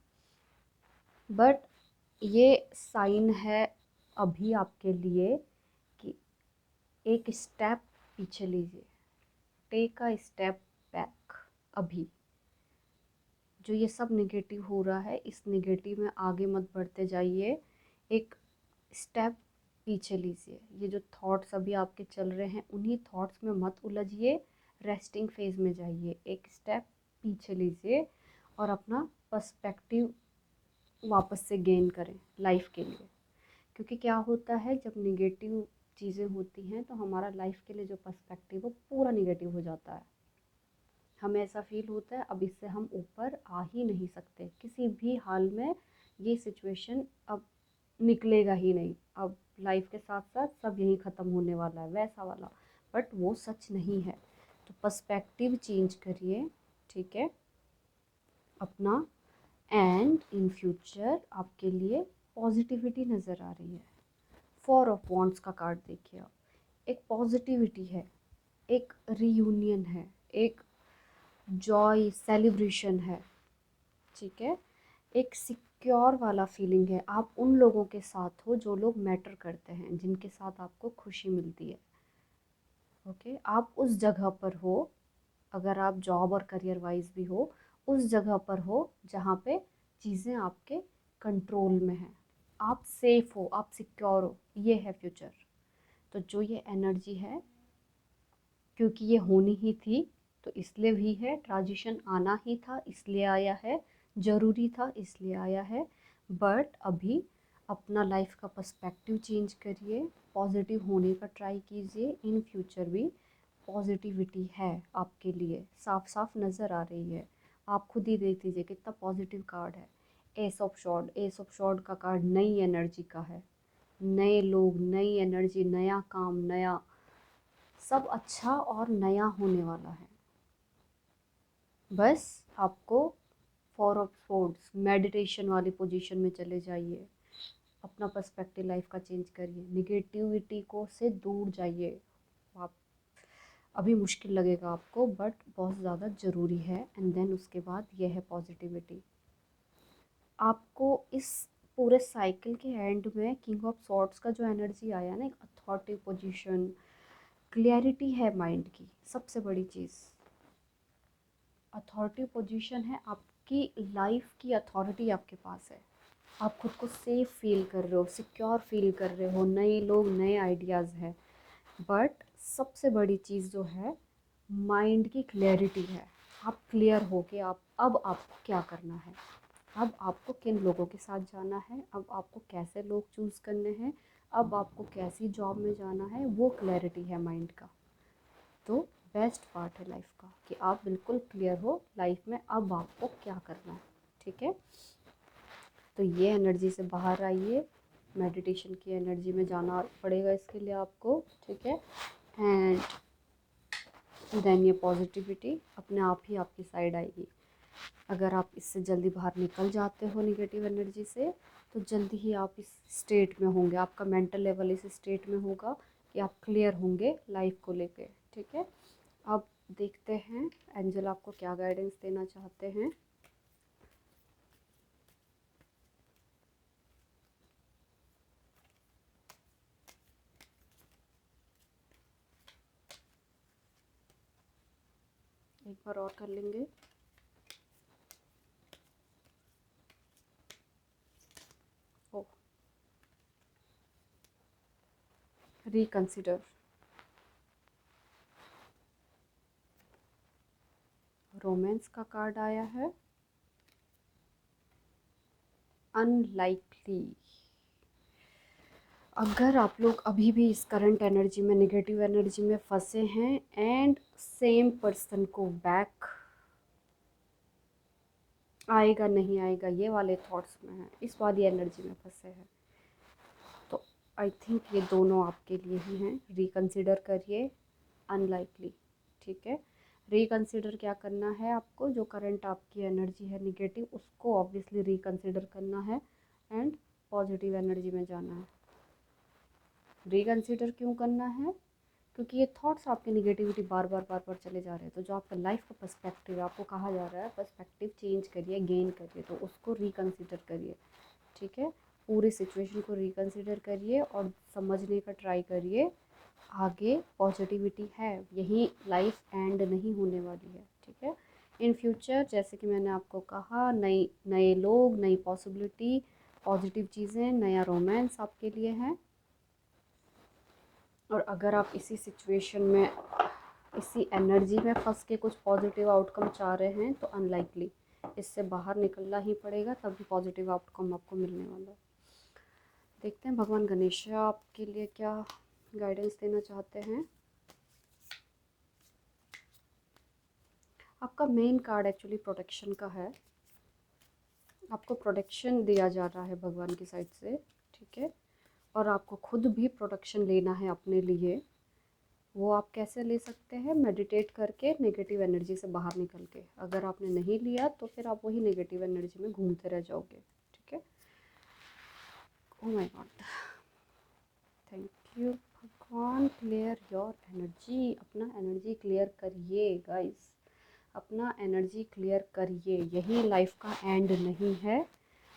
बट ये साइन है अभी आपके लिए कि एक स्टेप पीछे लीजिए, टेक अ स्टेप बैक। अभी जो ये सब नेगेटिव हो रहा है, इस नेगेटिव में आगे मत बढ़ते जाइए, एक स्टेप पीछे लीजिए। ये जो थॉट्स अभी आपके चल रहे हैं, उन्हीं थॉट्स में मत उलझिए, रेस्टिंग फेज में जाइए, एक स्टेप पीछे लीजिए और अपना पर्सपेक्टिव वापस से गेन करें लाइफ के लिए। क्योंकि क्या होता है, जब निगेटिव चीज़ें होती हैं तो हमारा लाइफ के लिए जो पर्सपेक्टिव वो पूरा निगेटिव हो जाता है। हमें ऐसा फील होता है अब इससे हम ऊपर आ ही नहीं सकते किसी भी हाल में, ये सिचुएशन अब निकलेगा ही नहीं, अब लाइफ के साथ साथ सब यहीं ख़त्म होने वाला है, वैसा वाला। बट वो सच नहीं है। तो पर्सपेक्टिव चेंज करिए, ठीक है, अपना। एंड इन फ्यूचर आपके लिए पॉजिटिविटी नज़र आ रही है। फोर ऑफ वॉन्ड्स का कार्ड देखिए आप, एक पॉजिटिविटी है, एक रीयूनियन है, एक जॉय सेलिब्रेशन है, ठीक है। एक सिक्योर वाला फीलिंग है, आप उन लोगों के साथ हो जो लोग मैटर करते हैं, जिनके साथ आपको खुशी मिलती है, ओके। आप उस जगह पर हो, अगर आप जॉब और करियर वाइज भी हो, उस जगह पर हो जहाँ पे चीज़ें आपके कंट्रोल में हैं, आप सेफ हो, आप सिक्योर हो, ये है फ्यूचर। तो जो ये एनर्जी है, क्योंकि ये होनी ही थी तो इसलिए भी है, ट्रांजिशन आना ही था इसलिए आया है, ज़रूरी था इसलिए आया है। बट अभी अपना लाइफ का पर्सपेक्टिव चेंज करिए, पॉजिटिव होने का ट्राई कीजिए। इन फ्यूचर भी पॉजिटिविटी है आपके लिए, साफ साफ नज़र आ रही है। आप खुद ही देख लीजिए कितना पॉजिटिव कार्ड है। S of shard, S of shard का कार्ड नई एनर्जी का है, नए लोग, नई एनर्जी, नया काम, नया सब अच्छा और नया होने वाला है। बस आपको फोर ऑफ सोर्ड्स मेडिटेशन वाली पोजीशन में चले जाइए, अपना पर्सपेक्टिव लाइफ का चेंज करिए, निगेटिविटी को से दूर जाइए आप। अभी मुश्किल लगेगा आपको बट बहुत ज़्यादा ज़रूरी है। एंड देन उसके बाद ये है पॉजिटिविटी। आपको इस पूरे साइकिल के एंड में किंग ऑफ सॉर्ड्स का जो एनर्जी आया ना, एक अथॉरिटी पोजीशन, क्लैरिटी है माइंड की सबसे बड़ी चीज़। अथॉरिटी पोजीशन है, आपकी लाइफ की अथॉरिटी आपके पास है। आप खुद को सेफ फील कर रहे हो, सिक्योर फील कर रहे हो, नए लोग नए आइडियाज़ है। बट सबसे बड़ी चीज़ जो है माइंड की क्लैरिटी है। आप क्लियर हो कि आप अब आपको क्या करना है, अब आपको किन लोगों के साथ जाना है, अब आपको कैसे लोग चूज़ करने हैं, अब आपको कैसी जॉब में जाना है, वो क्लैरिटी है माइंड का। तो बेस्ट पार्ट है लाइफ का कि आप बिल्कुल क्लियर हो लाइफ में अब आपको क्या करना है। ठीक है, तो ये एनर्जी से बाहर आइए, मेडिटेशन की एनर्जी में जाना पड़ेगा इसके लिए आपको। ठीक है, एंड देन ये पॉजिटिविटी अपने आप ही आपकी साइड आएगी। अगर आप इससे जल्दी बाहर निकल जाते हो नेगेटिव एनर्जी से, तो जल्दी ही आप इस स्टेट में होंगे, आपका मेंटल लेवल इस स्टेट में होगा कि आप क्लियर होंगे लाइफ को लेके। ठीक है, अब देखते हैं एंजल आपको क्या गाइडेंस देना चाहते हैं। एक बार और कर लेंगे। ओ, रिकंसिडर, रोमांस का कार्ड आया है, अनलाइकली। अगर आप लोग अभी भी इस करंट एनर्जी में, नेगेटिव एनर्जी में फंसे हैं एंड सेम पर्सन को बैक आएगा नहीं आएगा ये वाले थॉट्स में हैं, इस वाली एनर्जी में फंसे हैं, तो आई थिंक ये दोनों आपके लिए ही हैं। रिकंसिडर करिए, अनलाइकली। ठीक है, रिकंसिडर क्या करना है आपको, जो करंट आपकी एनर्जी है निगेटिव उसको ऑब्वियसली रिकंसिडर करना है एंड पॉजिटिव एनर्जी में जाना है। रिकंसिडर क्यों करना है, क्योंकि ये थॉट्स आपके निगेटिविटी बार बार चले जा रहे हैं। तो जो आपका लाइफ का पर्सपेक्टिव है, आपको कहा जा रहा है पर्सपेक्टिव चेंज करिए, गेन करिए, तो उसको रिकंसिडर करिए। ठीक है, पूरी सिचुएशन को रिकंसिडर करिए और समझने का ट्राई करिए। आगे पॉजिटिविटी है, यही लाइफ एंड नहीं होने वाली है। ठीक है, इन फ्यूचर जैसे कि मैंने आपको कहा, नए लोग, नई पॉसिबिलिटी, पॉजिटिव चीज़ें, नया रोमांस आपके लिए है। और अगर आप इसी सिचुएशन में, इसी एनर्जी में फंस के कुछ पॉजिटिव आउटकम चाह रहे हैं, तो अनलाइकली इससे बाहर निकलना ही पड़ेगा, तभी पॉजिटिव आउटकम आपको मिलने वाला है। देखते हैं भगवान गणेश आपके लिए क्या गाइडेंस देना चाहते हैं। आपका मेन कार्ड एक्चुअली प्रोटेक्शन का है, आपको प्रोटेक्शन दिया जा रहा है भगवान की साइड से। ठीक है, और आपको खुद भी प्रोटेक्शन लेना है अपने लिए। वो आप कैसे ले सकते हैं, मेडिटेट करके, नेगेटिव एनर्जी से बाहर निकल के। अगर आपने नहीं लिया तो फिर आप वही नेगेटिव एनर्जी में घूमते रह जाओगे। ठीक है, oh my God, thank you भगवान। क्लियर योर एनर्जी, अपना एनर्जी क्लियर करिए गाइस, अपना एनर्जी क्लियर करिए। यही लाइफ का एंड नहीं है,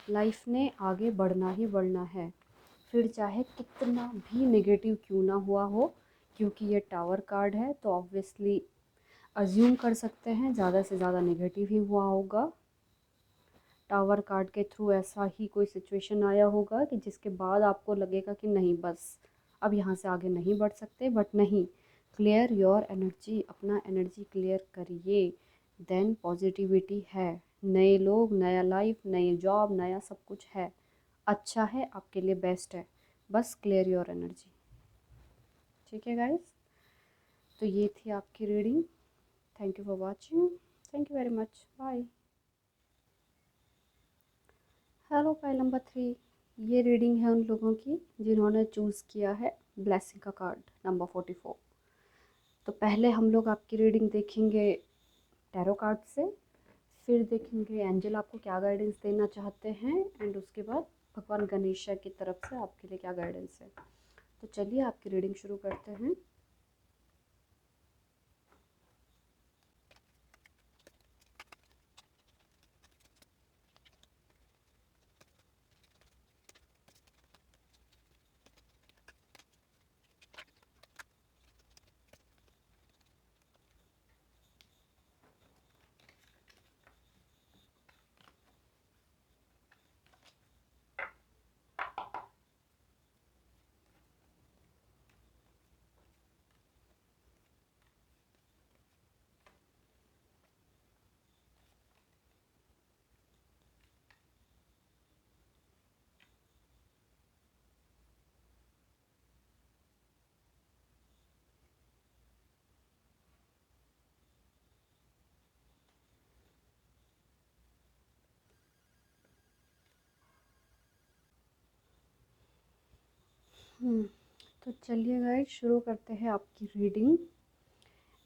लाइफ ने आगे बढ़ना ही बढ़ना है, फिर चाहे कितना भी नेगेटिव क्यों ना हुआ हो। क्योंकि ये टावर कार्ड है तो ऑब्वियसली अज्यूम कर सकते हैं ज़्यादा से ज़्यादा नेगेटिव ही हुआ होगा। टावर कार्ड के थ्रू ऐसा ही कोई सिचुएशन आया होगा कि जिसके बाद आपको लगेगा कि नहीं बस अब यहाँ से आगे नहीं बढ़ सकते। बट नहीं, क्लियर योर एनर्जी, अपना एनर्जी क्लियर करिए, देन पॉजिटिविटी है। नए लोग, नया लाइफ, नई जॉब, नया सब कुछ है, अच्छा है, आपके लिए बेस्ट है। बस क्लियर योर एनर्जी। ठीक है गाइस, तो ये थी आपकी reading. Thank you for watching, thank you very much, bye. Hello file number 3, ये रीडिंग है उन लोगों की जिन्होंने चूज़ किया है ब्लेसिंग का कार्ड नंबर 44। तो पहले हम लोग आपकी रीडिंग देखेंगे टैरो कार्ड से, फिर देखेंगे एंजल आपको क्या गाइडेंस देना चाहते हैं, एंड उसके बाद भगवान गणेश की तरफ से आपके लिए क्या गाइडेंस है। तो चलिए आपकी रीडिंग शुरू करते हैं। हम्म, तो चलिए गाइस शुरू करते हैं आपकी रीडिंग।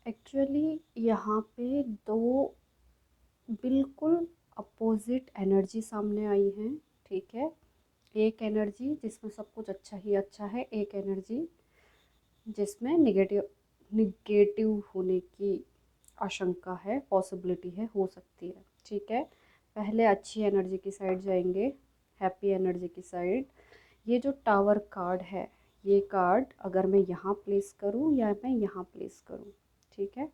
एक्चुअली यहाँ पे दो बिल्कुल अपोजिट एनर्जी सामने आई है। ठीक है, एक एनर्जी जिसमें सब कुछ अच्छा ही अच्छा है, एक एनर्जी जिसमें निगेटिव निगेटिव होने की आशंका है, पॉसिबिलिटी है, हो सकती है। ठीक है, पहले अच्छी एनर्जी की साइड जाएंगे, हैप्पी एनर्जी की साइड। ये जो टावर कार्ड है, ये कार्ड अगर मैं यहाँ प्लेस करूँ या मैं यहाँ प्लेस करूँ, ठीक है,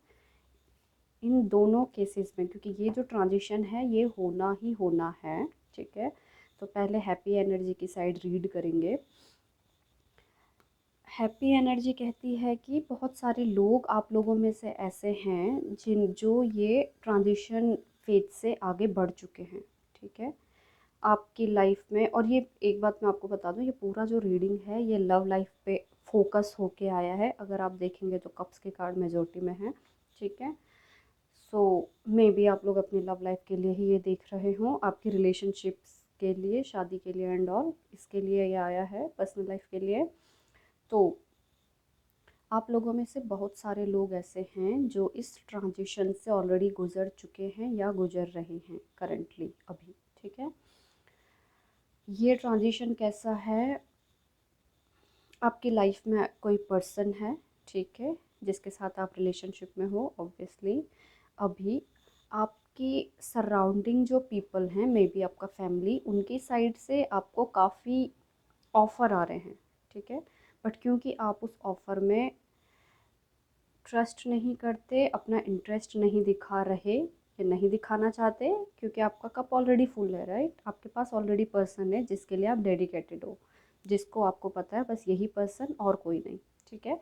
इन दोनों केसेस में, क्योंकि ये जो ट्रांजिशन है ये होना ही होना है। ठीक है, तो पहले हैप्पी एनर्जी की साइड रीड करेंगे। हैप्पी एनर्जी कहती है कि बहुत सारे लोग, आप लोगों में से ऐसे हैं जो ये ट्रांजिशन फेज से आगे बढ़ चुके हैं। ठीक है, आपकी लाइफ में, और ये एक बात मैं आपको बता दूं, ये पूरा जो रीडिंग है ये लव लाइफ पे फोकस होके आया है। अगर आप देखेंगे तो कप्स के कार्ड मेजोरिटी में है। ठीक है, सो मे बी आप लोग अपनी लव लाइफ के लिए ही ये देख रहे हों, आपकी रिलेशनशिप्स के लिए, शादी के लिए एंड ऑल, इसके लिए ये आया है, पर्सनल लाइफ के लिए। तो आप लोगों में से बहुत सारे लोग ऐसे हैं जो इस ट्रांजिशन से ऑलरेडी गुजर चुके हैं या गुजर रहे हैं करंटली अभी। ठीक है, ये ट्रांजिशन कैसा है, आपकी लाइफ में कोई पर्सन है, ठीक है, जिसके साथ आप रिलेशनशिप में हो ऑब्वियसली। अभी आपकी सराउंडिंग जो पीपल हैं, मे बी आपका फैमिली, उनकी साइड से आपको काफ़ी ऑफ़र आ रहे हैं। ठीक है, बट क्योंकि आप उस ऑफ़र में ट्रस्ट नहीं करते, अपना इंटरेस्ट नहीं दिखा रहे या नहीं दिखाना चाहते, क्योंकि आपका कप ऑलरेडी फुल है, राइट। आपके पास ऑलरेडी पर्सन है जिसके लिए आप डेडिकेटेड हो, जिसको आपको पता है बस यही पर्सन और कोई नहीं। ठीक है,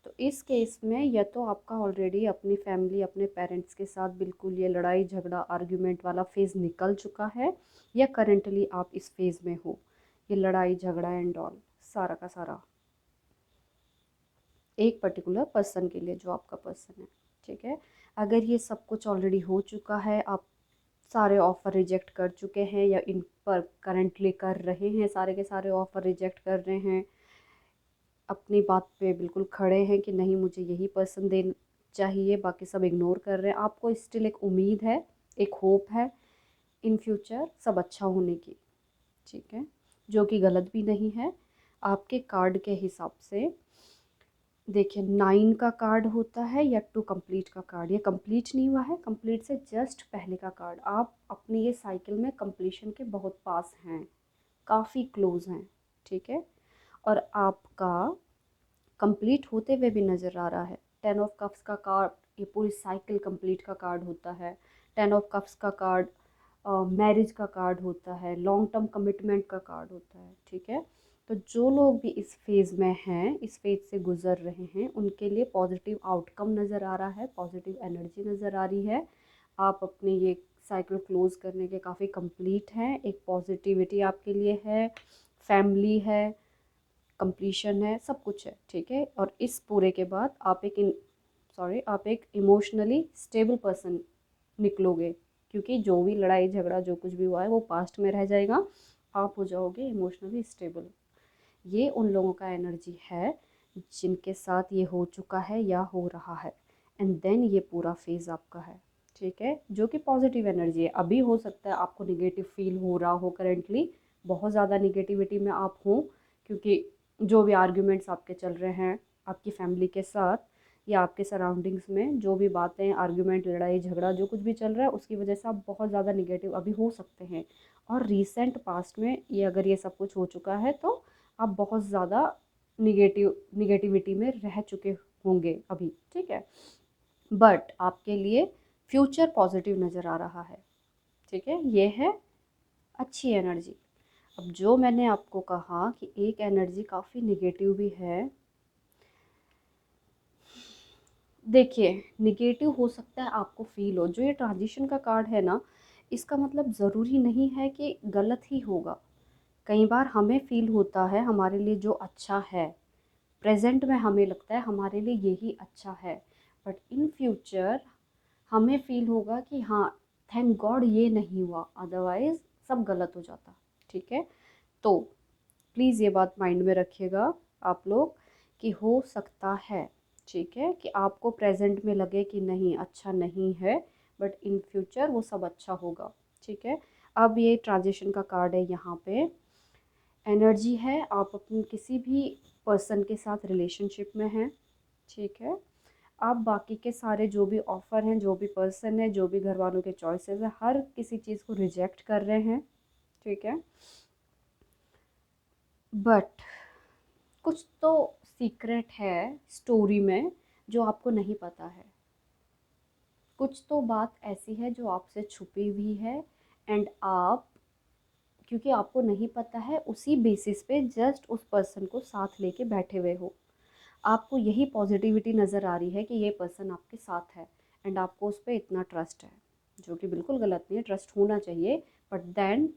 तो इस केस में या तो आपका ऑलरेडी अपनी फैमिली, अपने पेरेंट्स के साथ बिल्कुल ये लड़ाई झगड़ा आर्ग्यूमेंट वाला फेज़ निकल चुका है, या करंटली आप इस फेज़ में हो, ये लड़ाई झगड़ा एंड ऑल सारा का सारा एक पर्टिकुलर पर्सन के लिए, जो आपका पर्सन है। ठीक है, अगर ये सब कुछ ऑलरेडी हो चुका है, आप सारे ऑफ़र रिजेक्ट कर चुके हैं या इन पर करंटली कर रहे हैं, सारे के सारे ऑफ़र रिजेक्ट कर रहे हैं, अपनी बात पे बिल्कुल खड़े हैं कि नहीं मुझे यही पर्सन दे चाहिए, बाकी सब इग्नोर कर रहे हैं, आपको स्टिल एक उम्मीद है, एक होप है इन फ्यूचर सब अच्छा होने की। ठीक है, जो कि गलत भी नहीं है। आपके कार्ड के हिसाब से देखिए, 9 का कार्ड होता है या टू कंप्लीट का कार्ड, ये कंप्लीट नहीं हुआ है, कंप्लीट से जस्ट पहले का कार्ड। आप अपनी ये साइकिल में कंप्लीशन के बहुत पास हैं, काफ़ी क्लोज हैं। ठीक है, और आपका कंप्लीट होते हुए भी नज़र आ रहा है। 10 ऑफ कप्स का कार्ड ये पूरी साइकिल कंप्लीट का कार्ड होता है। 10 ऑफ कप्स का कार्ड मैरिज का कार्ड होता है, लॉन्ग टर्म कमिटमेंट का कार्ड होता है। ठीक है, तो जो लोग भी इस फेज़ में हैं, इस फेज़ से गुजर रहे हैं, उनके लिए पॉजिटिव आउटकम नज़र आ रहा है, पॉजिटिव एनर्जी नज़र आ रही है। आप अपने ये साइकिल क्लोज करने के काफ़ी कंप्लीट हैं, एक पॉजिटिविटी आपके लिए है, फैमिली है, कंप्लीशन है, सब कुछ है। ठीक है, और इस पूरे के बाद आप एक इमोशनली स्टेबल पर्सन निकलोगे, क्योंकि जो भी लड़ाई झगड़ा जो कुछ भी हुआ है वो पास्ट में रह जाएगा, आप हो जाओगे इमोशनली स्टेबल। ये उन लोगों का एनर्जी है जिनके साथ ये हो चुका है या हो रहा है, एंड देन ये पूरा फेज़ आपका है। ठीक है, जो कि पॉजिटिव एनर्जी है। अभी हो सकता है आपको निगेटिव फील हो रहा हो, करंटली बहुत ज़्यादा निगेटिविटी में आप हों, क्योंकि जो भी आर्ग्यूमेंट्स आपके चल रहे हैं आपकी फैमिली के साथ या आपके सराउंडिंग्स में, जो भी बातें, आर्ग्यूमेंट, लड़ाई झगड़ा जो कुछ भी चल रहा है, उसकी वजह से आप बहुत ज़्यादा निगेटिव अभी हो सकते हैं। और रीसेंट पास्ट में ये अगर ये सब कुछ हो चुका है तो आप बहुत ज़्यादा निगेटिविटी में रह चुके होंगे अभी। ठीक है, बट आपके लिए फ्यूचर पॉजिटिव नज़र आ रहा है। ठीक है, ये है अच्छी एनर्जी। अब जो मैंने आपको कहा कि एक एनर्जी काफ़ी निगेटिव भी है, देखिए निगेटिव हो सकता है आपको फील हो, जो ये ट्रांजिशन का कार्ड है ना, इसका मतलब ज़रूरी नहीं है कि गलत ही होगा। कई बार हमें फील होता है हमारे लिए जो अच्छा है, प्रेजेंट में हमें लगता है हमारे लिए यही अच्छा है, बट इन फ्यूचर हमें फील होगा कि हाँ, थैंक गॉड ये नहीं हुआ, अदरवाइज़ सब गलत हो जाता। ठीक है, तो प्लीज़ ये बात माइंड में रखिएगा। आप लोग कि हो सकता है, ठीक है, कि आपको प्रेजेंट में लगे कि नहीं अच्छा नहीं है, बट इन फ्यूचर वो सब अच्छा होगा, ठीक है। अब ये ट्रांजिशन का कार्ड है, यहाँ पे एनर्जी है आप अपने किसी भी पर्सन के साथ रिलेशनशिप में हैं, ठीक है। आप बाकी के सारे जो भी ऑफ़र हैं, जो भी पर्सन है, जो भी घर वालों के चॉइसेस है, हर किसी चीज़ को रिजेक्ट कर रहे हैं, ठीक है। बट कुछ तो सीक्रेट है स्टोरी में जो आपको नहीं पता है, कुछ तो बात ऐसी है जो आपसे छुपी हुई है, एंड आप, क्योंकि आपको नहीं पता है, उसी बेसिस पे जस्ट उस पर्सन को साथ लेके बैठे हुए हो। आपको यही पॉजिटिविटी नज़र आ रही है कि ये पर्सन आपके साथ है एंड आपको उस पर इतना ट्रस्ट है, जो कि बिल्कुल गलत नहीं है, ट्रस्ट होना चाहिए। बट देन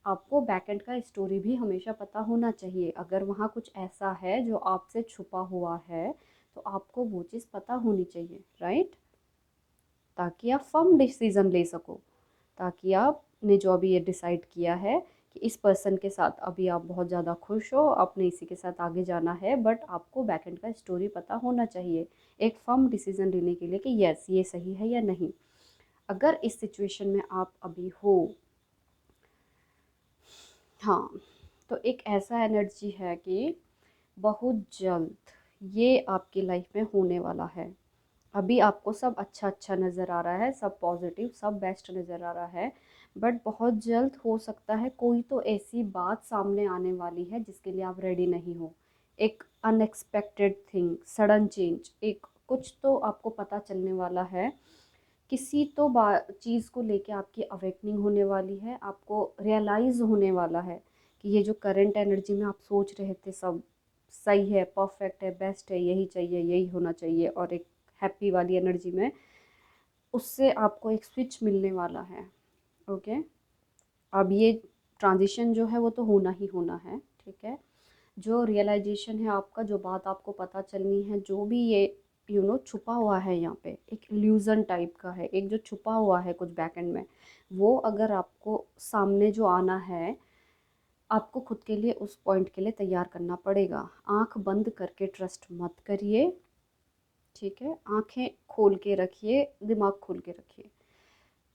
आपको बैक एंड का स्टोरी भी हमेशा पता होना चाहिए। अगर वहाँ कुछ ऐसा है जो आपसे छुपा हुआ है तो आपको वो चीज़ पता होनी चाहिए, राइट, ताकि आप फर्म डिसीज़न ले सको, ताकि आपने जो अभी ये डिसाइड किया है कि इस पर्सन के साथ अभी आप बहुत ज़्यादा खुश हो, आपने इसी के साथ आगे जाना है, बट आपको बैक एंड का स्टोरी पता होना चाहिए एक फर्म डिसीज़न लेने के लिए कि यस ये सही है या नहीं। अगर इस सिचुएशन में आप अभी हो, हाँ, तो एक ऐसा एनर्जी है कि बहुत जल्द ये आपकी लाइफ में होने वाला है। अभी आपको सब अच्छा अच्छा नज़र आ रहा है, सब पॉजिटिव, सब बेस्ट नज़र आ रहा है, बट बहुत जल्द हो सकता है कोई तो ऐसी बात सामने आने वाली है जिसके लिए आप रेडी नहीं हो। एक अनएक्सपेक्टेड थिंग, सडन चेंज, एक कुछ तो आपको पता चलने वाला है, किसी तो चीज़ को लेके आपकी अवेकनिंग होने वाली है, आपको रियलाइज़ होने वाला है कि ये जो करंट एनर्जी में आप सोच रहे थे सब सही है, परफेक्ट है, बेस्ट है, यही चाहिए, यही होना चाहिए, और एक हैप्पी वाली एनर्जी में उससे आपको एक स्विच मिलने वाला है, ओके। अब ये ट्रांजिशन जो है वो तो होना ही होना है, ठीक है। जो रियलाइजेशन है आपका, जो बात आपको पता चलनी है, जो भी ये छुपा हुआ है यहाँ पे, एक इल्यूज़न टाइप का है, एक जो छुपा हुआ है कुछ बैक एंड में, वो अगर आपको सामने जो आना है, आपको खुद के लिए उस पॉइंट के लिए तैयार करना पड़ेगा। आंख बंद करके ट्रस्ट मत करिए, ठीक है, आंखें खोल के रखिए, दिमाग खोल के रखिए।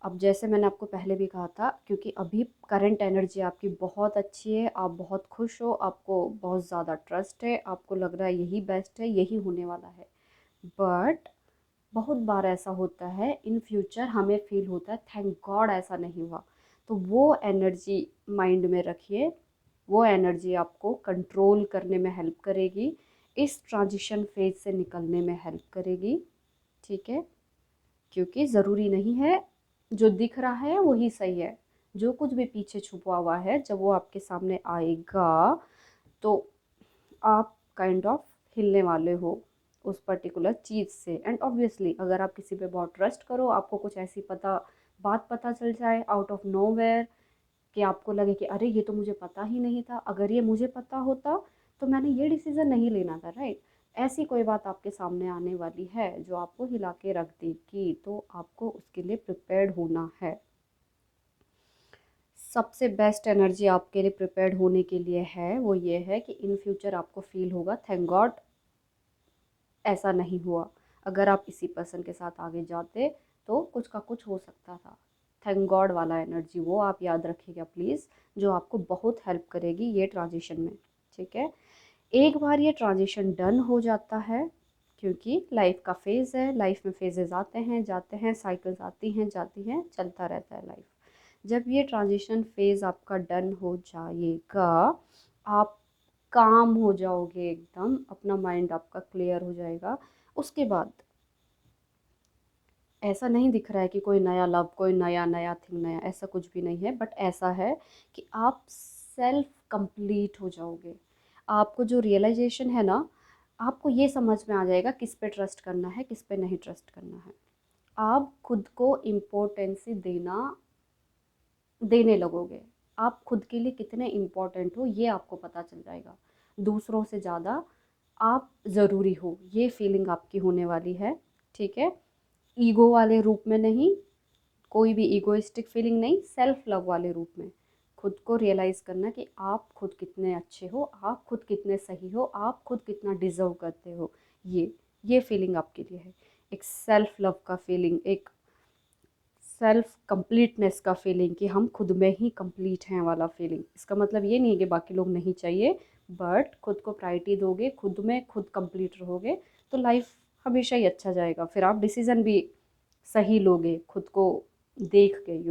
अब जैसे मैंने आपको पहले भी कहा था, क्योंकि अभी करंट एनर्जी आपकी बहुत अच्छी है, आप बहुत खुश हो, आपको बहुत ज़्यादा ट्रस्ट है, आपको लग रहा है यही बेस्ट है, यही होने वाला है। बट बहुत बार ऐसा होता है इन फ्यूचर, हमें फील होता है थैंक गॉड ऐसा नहीं हुआ। तो वो एनर्जी माइंड में रखिए, वो एनर्जी आपको कंट्रोल करने में हेल्प करेगी, इस ट्रांजिशन फेज से निकलने में हेल्प करेगी, ठीक है। क्योंकि ज़रूरी नहीं है जो दिख रहा है वही सही है, जो कुछ भी पीछे छुपा हुआ है जब वो आपके सामने आएगा तो आप काइंड ऑफ हिलने वाले हो उस पर्टिकुलर चीज़ से। एंड ऑब्वियसली अगर आप किसी पे बहुत ट्रस्ट करो, आपको कुछ ऐसी बात पता चल जाए आउट ऑफ नोवेयर कि आपको लगे कि अरे ये तो मुझे पता ही नहीं था, अगर ये मुझे पता होता तो मैंने ये डिसीज़न नहीं लेना था, राइट। ऐसी कोई बात आपके सामने आने वाली है जो आपको हिला के रख देगी, तो आपको उसके लिए प्रिपेयर्ड होना है। सबसे बेस्ट एनर्जी आपके लिए प्रिपेयर्ड होने के लिए है वो ये है कि इन फ्यूचर आपको फील होगा थैंक गॉड ऐसा नहीं हुआ, अगर आप इसी पर्सन के साथ आगे जाते तो कुछ का कुछ हो सकता था। थैंक गॉड वाला एनर्जी वो आप याद रखिएगा प्लीज़, जो आपको बहुत हेल्प करेगी ये ट्रांजिशन में, ठीक है। एक बार ये ट्रांजिशन डन हो जाता है, क्योंकि लाइफ का फेज़ है, लाइफ में फेजेस आते हैं जाते हैं, साइकिल्स आती हैं जाती हैं, चलता रहता है लाइफ। जब ये ट्रांजिशन फेज़ आपका डन हो जाएगा, आप काम हो जाओगे एकदम, अपना माइंड आपका क्लियर हो जाएगा। उसके बाद ऐसा नहीं दिख रहा है कि कोई नया लव, कोई नया नया थिंग, नया ऐसा कुछ भी नहीं है, बट ऐसा है कि आप सेल्फ कंप्लीट हो जाओगे। आपको जो रियलाइजेशन है ना, आपको ये समझ में आ जाएगा किस पे ट्रस्ट करना है, किस पे नहीं ट्रस्ट करना है। आप खुद को इम्पोर्टेंसी देने लगोगे, आप खुद के लिए कितने इम्पोर्टेंट हो ये आपको पता चल जाएगा। दूसरों से ज़्यादा आप ज़रूरी हो, ये फीलिंग आपकी होने वाली है, ठीक है। ईगो वाले रूप में नहीं, कोई भी ईगोइस्टिक फीलिंग नहीं, सेल्फ लव वाले रूप में। खुद को रियलाइज़ करना कि आप खुद कितने अच्छे हो, आप खुद कितने सही हो, आप खुद कितना डिज़र्व करते हो। ये फीलिंग आपके लिए है। एक सेल्फ लव का फीलिंग, एक सेल्फ कंप्लीटनेस का फीलिंग कि हम खुद में ही कंप्लीट हैं वाला फीलिंग। इसका मतलब ये नहीं है कि बाकी लोग नहीं चाहिए, बट खुद को प्रायोरिटी दोगे, खुद में खुद कंप्लीट रहोगे तो लाइफ हमेशा ही अच्छा जाएगा। फिर आप डिसीज़न भी सही लोगे खुद को देख के,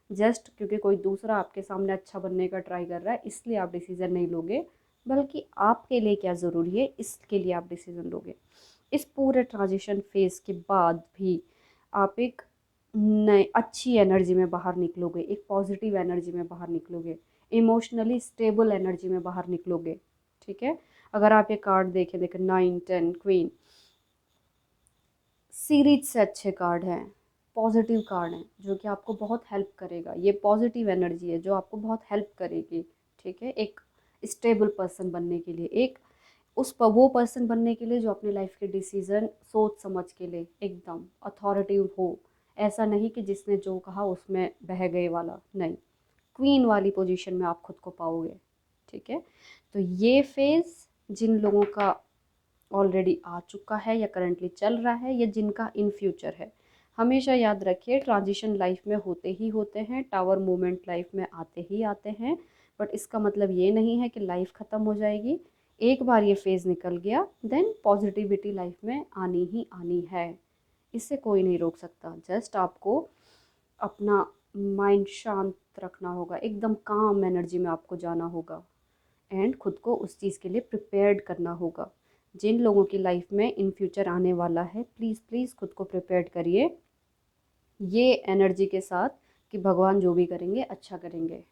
जस्ट क्योंकि कोई दूसरा आपके सामने अच्छा बनने का ट्राई कर रहा है इसलिए आप डिसीज़न नहीं लोगे, बल्कि आपके लिए क्या ज़रूरी है इसके लिए आप डिसीज़न लोगे। इस पूरे ट्रांजिशन फेज़ के बाद भी आप एक नए अच्छी एनर्जी में बाहर निकलोगे, एक पॉजिटिव एनर्जी में बाहर निकलोगे, इमोशनली स्टेबल एनर्जी में बाहर निकलोगे। ठीक है, अगर आप ये कार्ड देखें 9 10 क्वीन, सीरीज से अच्छे कार्ड हैं, पॉजिटिव कार्ड हैं जो कि आपको बहुत हेल्प करेगा। ये पॉजिटिव एनर्जी है जो आपको बहुत हेल्प करेगी। ठीक है, एक स्टेबल पर्सन बनने के लिए, एक वो पर्सन बनने के लिए जो अपनी लाइफ के डिसीज़न सोच समझ के ले एकदम अथॉरिटिव हो। ऐसा नहीं कि जिसने जो कहा उसमें बह गए वाला, नहीं, क्वीन वाली पोजीशन में आप खुद को पाओगे। ठीक है, तो ये फेज़ जिन लोगों का ऑलरेडी आ चुका है या करंटली चल रहा है या जिनका इन फ्यूचर है, हमेशा याद रखिए ट्रांजिशन लाइफ में होते ही होते हैं, टावर मोमेंट लाइफ में आते ही आते हैं। बट इसका मतलब ये नहीं है कि लाइफ ख़त्म हो जाएगी। एक बार ये फेज़ निकल गया देन पॉजिटिविटी लाइफ में आनी ही आनी है, इससे कोई नहीं रोक सकता। जस्ट आपको अपना माइंड शांत रखना होगा, एकदम काम एनर्जी में आपको जाना होगा एंड खुद को उस चीज़ के लिए प्रिपेयर्ड करना होगा। जिन लोगों की लाइफ में इन फ्यूचर आने वाला है, प्लीज़ प्लीज़ खुद को प्रिपेयर्ड करिए ये एनर्जी के साथ कि भगवान जो भी करेंगे अच्छा करेंगे।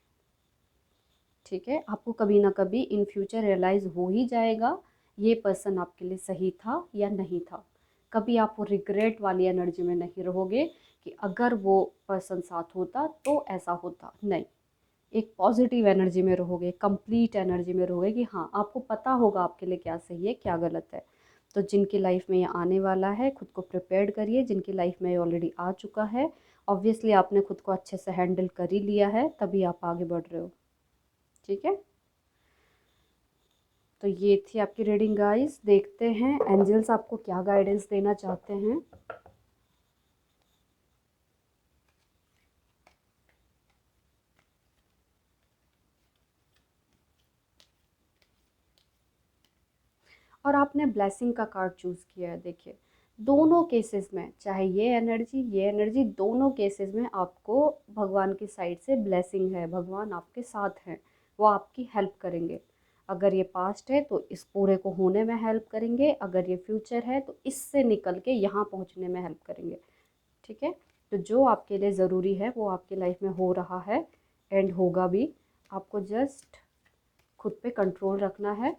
ठीक है, आपको कभी ना कभी इन फ्यूचर रियलाइज़ हो ही जाएगा ये पर्सन आपके लिए सही था या नहीं था। कभी आप वो रिग्रेट वाली एनर्जी में नहीं रहोगे कि अगर वो पर्सन साथ होता तो ऐसा होता, नहीं। एक पॉजिटिव एनर्जी में रहोगे, कंप्लीट एनर्जी में रहोगे कि हाँ, आपको पता होगा आपके लिए क्या सही है क्या गलत है। तो जिनकी लाइफ में ये आने वाला है खुद को प्रिपेयर्ड करिए, जिनकी लाइफ में ये ऑलरेडी आ चुका है ऑब्वियसली आपने खुद को अच्छे से हैंडल कर ही लिया है तभी आप आगे बढ़ रहे हो। ठीक है, तो ये थी आपकी रीडिंग गाइस। देखते हैं एंजल्स आपको क्या गाइडेंस देना चाहते हैं। और आपने ब्लेसिंग का कार्ड चूज़ किया है। देखिए, दोनों केसेस में, चाहे ये एनर्जी दोनों केसेस में आपको भगवान की साइड से ब्लेसिंग है। भगवान आपके साथ हैं, वो आपकी हेल्प करेंगे। अगर ये पास्ट है तो इस पूरे को होने में हेल्प करेंगे, अगर ये फ्यूचर है तो इससे निकल के यहाँ पहुँचने में हेल्प करेंगे। ठीक है, तो जो आपके लिए ज़रूरी है वो आपकी लाइफ में हो रहा है एंड होगा भी। आपको जस्ट खुद पे कंट्रोल रखना है,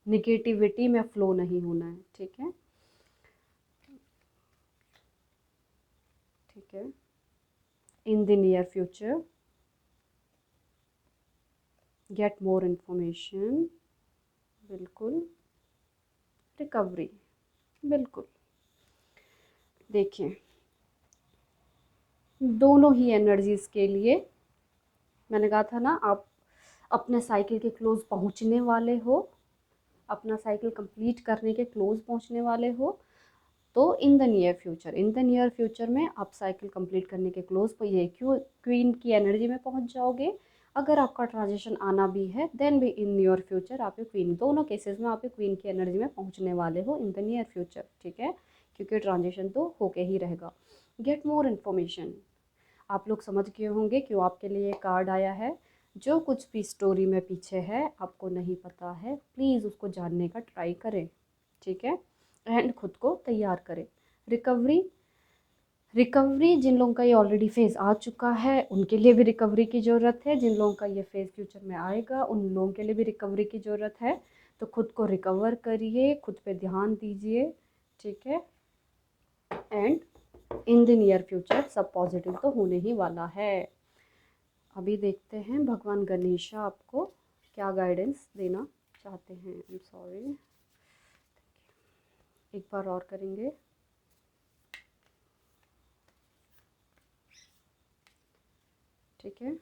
निगेटिविटी में फ्लो नहीं होना है। ठीक है, ठीक है, in the near future get more information, बिल्कुल, रिकवरी, बिल्कुल। देखिए, दोनों ही एनर्जीज़ के लिए मैंने कहा था ना, आप अपने साइकिल के क्लोज पहुंचने वाले हो, अपना साइकिल कंप्लीट करने के क्लोज पहुंचने वाले हो। तो इन द नियर फ्यूचर में आप साइकिल कंप्लीट करने के क्लोज पर ये क्वीन की एनर्जी में पहुंच जाओगे। अगर आपका ट्रांजिशन आना भी है देन भी इन नियर फ्यूचर आप क्वीन, दोनों केसेस में आप क्वीन की एनर्जी में पहुंचने वाले हो इन द नियर फ्यूचर। ठीक है, क्योंकि ट्रांजिशन तो होके ही रहेगा। गेट मोर इन्फॉर्मेशन, आप लोग समझ गए होंगे क्यों आपके लिए कार्ड आया है। जो कुछ भी स्टोरी में पीछे है आपको नहीं पता है, प्लीज़ उसको जानने का ट्राई करें। ठीक है, एंड खुद को तैयार करें। रिकवरी, रिकवरी जिन लोगों का ये ऑलरेडी फेज़ आ चुका है उनके लिए भी रिकवरी की ज़रूरत है, जिन लोगों का ये फेज़ फ्यूचर में आएगा उन लोगों के लिए भी रिकवरी की ज़रूरत है। तो खुद को रिकवर करिए, खुद पे ध्यान दीजिए। ठीक है, and in the near future सब पॉजिटिव तो होने ही वाला है। अभी देखते हैं भगवान गणेशा आपको क्या गाइडेंस देना चाहते हैं। आई एम सॉरी, एक बार और करेंगे। ठीक है,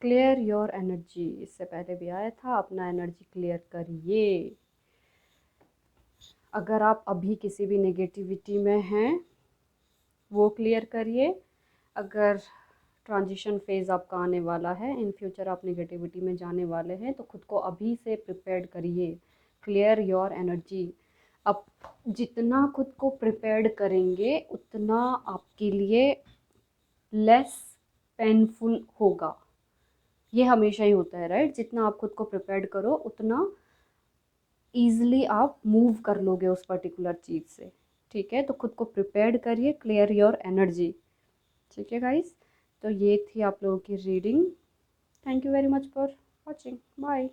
क्लियर योर एनर्जी, इससे पहले भी आया था, अपना एनर्जी क्लियर करिए। अगर आप अभी किसी भी नेगेटिविटी में हैं वो क्लियर करिए। अगर ट्रांजिशन फेज़ आपका आने वाला है, इन फ्यूचर आप नेगेटिविटी में जाने वाले हैं, तो खुद को अभी से प्रिपेयर्ड करिए। Clear your energy. अब जितना खुद को प्रिपेयर्ड करेंगे उतना आपके लिए लेस पेनफुल होगा। ये हमेशा ही होता है, राइट? जितना आप खुद को प्रिपेयर्ड करो उतना ईज़िली आप मूव कर लोगे उस पर्टिकुलर चीज़ से। ठीक है, तो खुद को प्रिपेयर्ड करिए। Clear your energy. ठीक है गाइस, तो ये थी आप लोगों की reading. Thank you very much for watching. Bye.